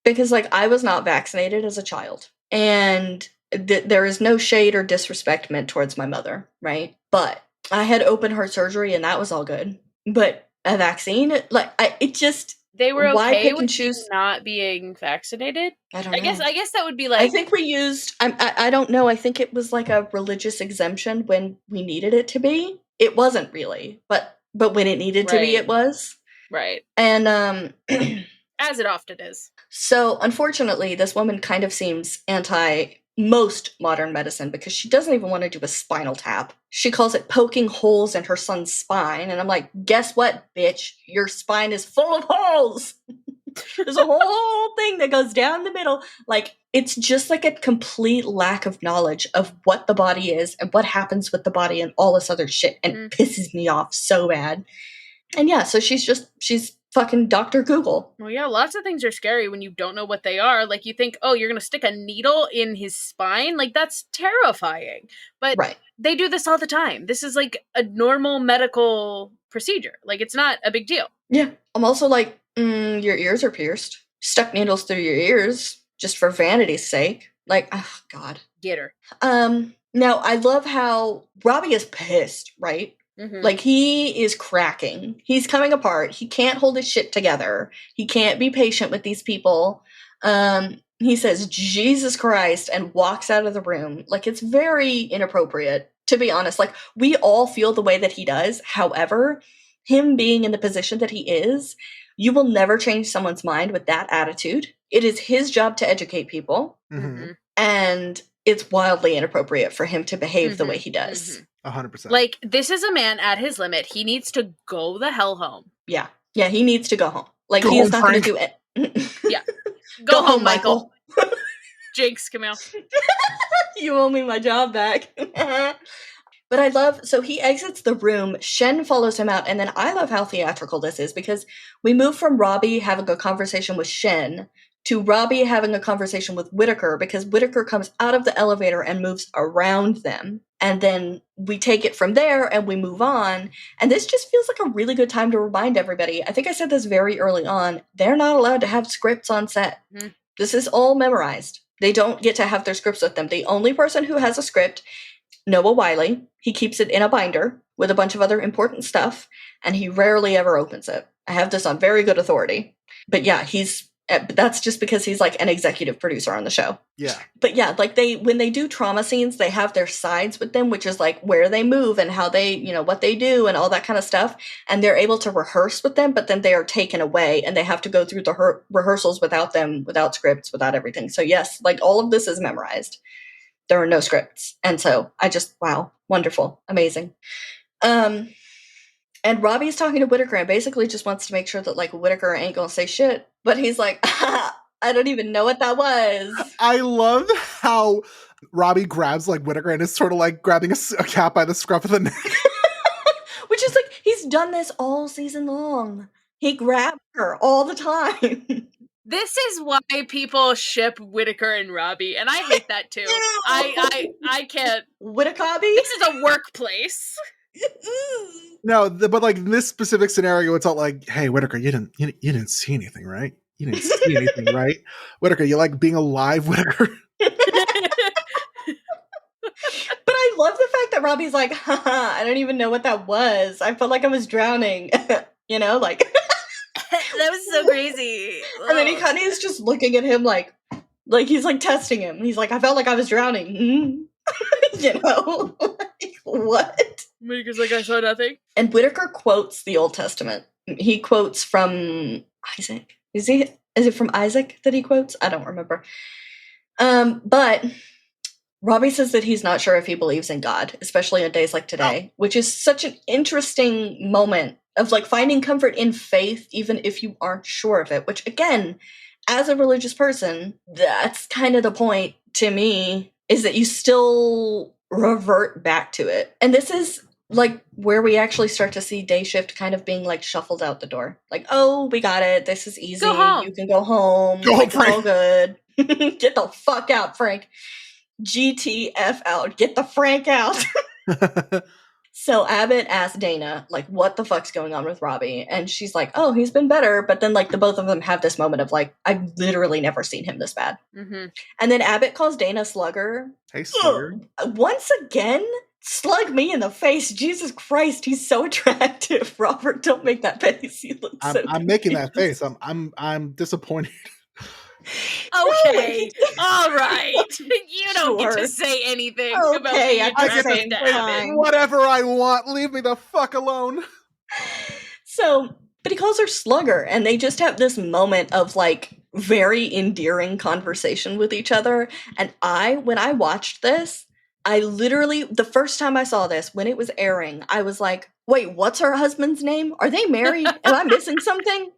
because like I was not vaccinated as a child, and there is no shade or disrespect meant towards my mother, right? But I had open heart surgery and that was all good. But a vaccine, like it just, They were why okay pick with and choose? not being vaccinated? I don't know. I guess that would be I like, think we used. I don't know. I think it was like a religious exemption when we needed it to be. It wasn't really, but when it needed to be, Right. it was. right, And as it often is. so unfortunately, this woman kind of seems anti most modern medicine because she doesn't even want to do a spinal tap. She calls it poking holes in her son's spine, and I'm like, guess what, bitch? Your spine is full of holes. There's a whole thing that goes down the middle. Like, it's just like a complete lack of knowledge of what the body is and what happens with the body and all this other shit, and it pisses me off so bad. And yeah, so she's fucking Dr. Google. Well, yeah, lots of things are scary when you don't know what they are. Like, you think, oh, you're going to stick a needle in his spine? Like, that's terrifying. But Right. they do this all the time. This is like a normal medical procedure. Like, it's not a big deal. Yeah. I'm also like, your ears are pierced. Stuck needles through your ears just for vanity's sake. Like, oh, God. Get her. Now, I love how Robbie is pissed, right? Mhm. Like, he is cracking. He's coming apart. He can't hold his shit together. He can't be patient with these people. He says, Jesus Christ, and walks out of the room. Like, it's very inappropriate, to be honest. Like, we all feel the way that he does. However, him being in the position that he is, you will never change someone's mind with that attitude. It is his job to educate people. Mhm. And it's wildly inappropriate for him to behave the way he does. 100%. Like, this is a man at his limit. He needs to go the hell home. Yeah. Yeah, he needs to go home. Like, Go he is home, not going to Frank. do it. Yeah. Go home, Michael. Michael. Jinx, Camille. You owe me my job back. But I love, so he exits the room, Shen follows him out, and then I love how theatrical this is because we move from Robbie having a conversation with Shen to Robbie having a conversation with Whitaker because Whitaker comes out of the elevator and moves around them. And then we take it from there and we move on. And this just feels like a really good time to remind everybody. I think I said this very early on. They're not allowed to have scripts on set. This is all memorized. They don't get to have their scripts with them. The only person who has a script, Noah Wiley, he keeps it in a binder with a bunch of other important stuff, and he rarely ever opens it. I have this on very good authority. But yeah, that's just because he's like an executive producer on the show. Yeah. But yeah, like when they do trauma scenes, they have their sides with them, which is like where they move and how they, what they do and all that kind of stuff. And they're able to rehearse with them, but then they are taken away and they have to go through the rehearsals without them, without scripts, without everything. So yes, like all of this is memorized. There are no scripts. And so wow, wonderful, amazing. And Robbie's talking to Whitaker and basically just wants to make sure that like Whitaker ain't gonna say shit. But he's like, I don't even know what that was. I love how Robbie grabs like Whitaker and is sort of like grabbing a cat by the scruff of the neck. Which is like, he's done this all season long. He grabbed her all the time. This is why people ship Whitaker and Robbie, and I hate that too. I can't. Whitaker? This is a workplace. No, but like in this specific scenario, it's all like, "Hey, Whitaker, you didn't see anything, right? You didn't see anything, right? Whitaker, you like being alive, Whitaker?" But I love the fact that Robbie's like, haha, I don't even know what that was. I felt like I was drowning. Like. That was so crazy. And then he kind of is just looking at him like he's like testing him. He's like, I felt like I was drowning. Like, what? Whitaker's like, I saw nothing. And Whitaker quotes the Old Testament. He quotes from Isaac. Is it from Isaac that he quotes? I don't remember. But Robbie says that he's not sure if he believes in God, especially on days like today, which is such an interesting moment of like finding comfort in faith, even if you aren't sure of it, which again, as a religious person, that's kind of the point to me, is that you still revert back to it. And this is like where we actually start to see day shift kind of being like shuffled out the door. Like, oh, we got it. This is easy. Go home. You can go home. Go home, Frank. All good. Get the fuck out, Frank. GTF out. Get the Frank out. So Abbott asked Dana, like, what the fuck's going on with Robbie? And she's like, oh, he's been better. But then, like, the both of them have this moment of, like, I've literally never seen him this bad. Mm-hmm. And then Abbott calls Dana Slugger. Hey, Slugger. Once again, slug me in the face. Jesus Christ, he's so attractive. Robert, don't make that face. He looks I'm making that face. I'm disappointed. Okay, all right. You don't get to say anything about Okay, being at the attracted same to time. Abbott. Whatever I want. Leave me the fuck alone. So, but he calls her Slugger, and they just have this moment of, like, very endearing conversation with each other. And when I watched this, I literally, the first time I saw this, when it was airing, I was like, wait, what's her husband's name? Are they married? Am I missing something?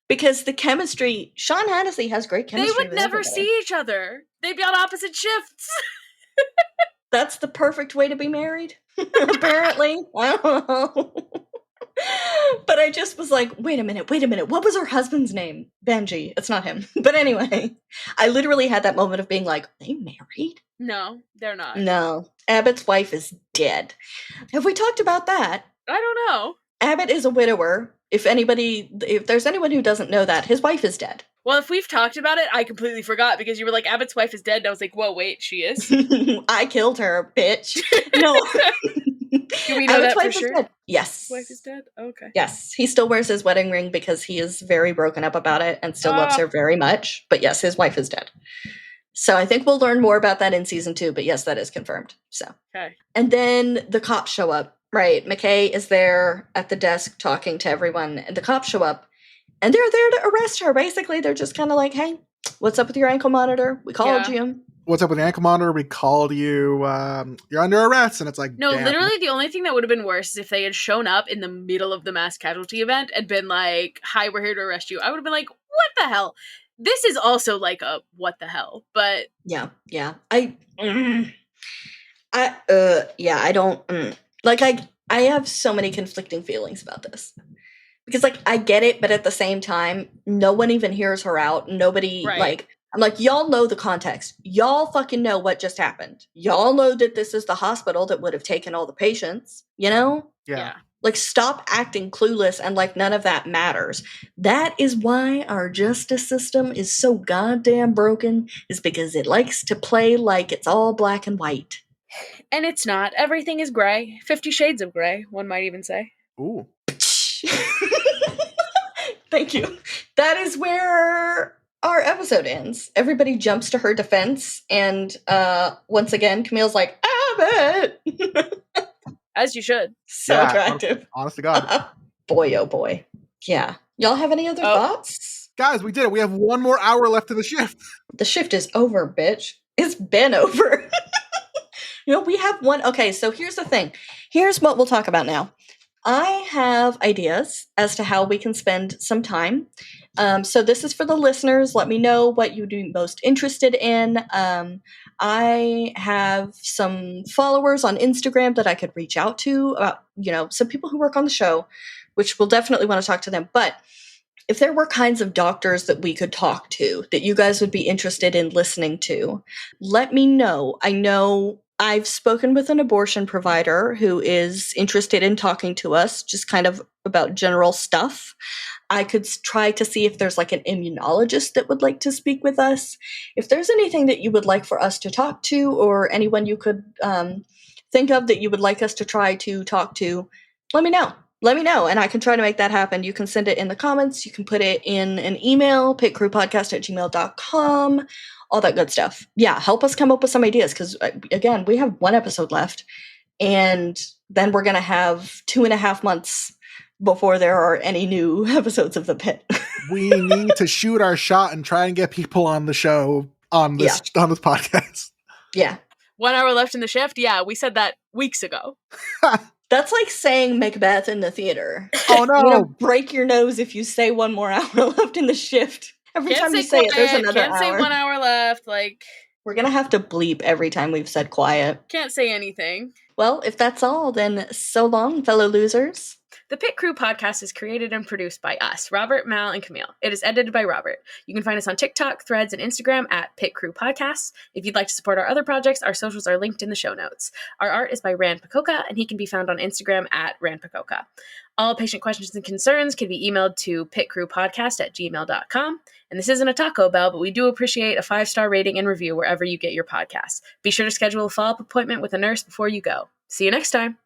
Because the chemistry, Sean Hannity has great chemistry. They would never see each other. They'd be on opposite shifts. That's the perfect way to be married, apparently. I don't know. But I just was like, wait a minute. What was her husband's name? Benji. It's not him. But anyway, I literally had that moment of being like, are they married? No, they're not. No. Abbott's wife is dead. Have we talked about that? I don't know. Abbott is a widower. If there's anyone who doesn't know that, his wife is dead. Well, if we've talked about it, I completely forgot because you were like, Abbott's wife is dead. And I was like, whoa, wait, she is? I killed her, bitch. No. Do we know Abbott's that for wife sure? is dead. Yes. His wife is dead? Okay. Yes. He still wears his wedding ring because he is very broken up about it and still loves her very much. But yes, his wife is dead. So I think we'll learn more about that in season 2. But yes, that is confirmed. So. Okay. And then the cops show up. Right. McKay is there at the desk talking to everyone. And the cops show up. And they're there to arrest her. Basically, they're just kind of like, hey, what's up with your ankle monitor? We called you. What's up with the ankle monitor? We called you. You're under arrest. And it's like, no, damn. Literally the only thing that would have been worse is if they had shown up in the middle of the mass casualty event and been like, hi, we're here to arrest you. I would have been like, what the hell? This is also like a what the hell, but yeah. I don't like I have so many conflicting feelings about this. Because, like, I get it, but at the same time, no one even hears her out. Nobody, like, I'm like, y'all know the context. Y'all fucking know what just happened. Y'all know that this is the hospital that would have taken all the patients, you know? Yeah. Like, stop acting clueless and like none of that matters. That is why our justice system is so goddamn broken, is because it likes to play like it's all black and white. And it's not. Everything is gray. 50 Shades of Gray, one might even say. Ooh. Thank you. That is where our episode ends. Everybody jumps to her defense, and once again, Camille's like, Abbott! As you should. So attractive. Honest to God. Boy, oh boy. Yeah. Y'all have any other thoughts? Guys, we did it. We have 1 more hour left in the shift. The shift is over, bitch. It's been over. You know, we have one. Okay, so here's the thing. Here's what we'll talk about now. I have ideas as to how we can spend some time. So this is for the listeners. Let me know what you'd be most interested in. I have some followers on Instagram that I could reach out to about, some people who work on the show, which we'll definitely want to talk to them. But if there were kinds of doctors that we could talk to that you guys would be interested in listening to, let me know. I know I've spoken with an abortion provider who is interested in talking to us, just kind of about general stuff. I could try to see if there's like an immunologist that would like to speak with us. If there's anything that you would like for us to talk to, or anyone you could think of that you would like us to try to talk to, let me know. Let me know, and I can try to make that happen. You can send it in the comments. You can put it in an email, pitcrewpodcast@gmail.com. All that good stuff. Yeah, help us come up with some ideas, because, again, we have 1 episode left, and then we're going to have 2.5 months before there are any new episodes of The Pit. We need to shoot our shot and try and get people on the show on this podcast. Yeah. 1 hour left in the shift? Yeah, we said that weeks ago. That's like saying Macbeth in the theater. Oh, no. You're going to break your nose if you say 1 more hour left in the shift. Every time you say it, there's another hour. Can't say 1 hour left. Like, we're going to have to bleep every time we've said quiet. Can't say anything. Well, if that's all, then so long, fellow losers. The PITT CREW podcast is created and produced by us, Robert, Mal, and Camille. It is edited by Robert. You can find us on TikTok, Threads, and Instagram at PITT CREW Podcasts. If you'd like to support our other projects, our socials are linked in the show notes. Our art is by Rand Pacoca, and he can be found on Instagram at Rand Pacoca. All patient questions and concerns can be emailed to pittcrewpodcast@gmail.com. And this isn't a Taco Bell, but we do appreciate a 5-star rating and review wherever you get your podcasts. Be sure to schedule a follow-up appointment with a nurse before you go. See you next time.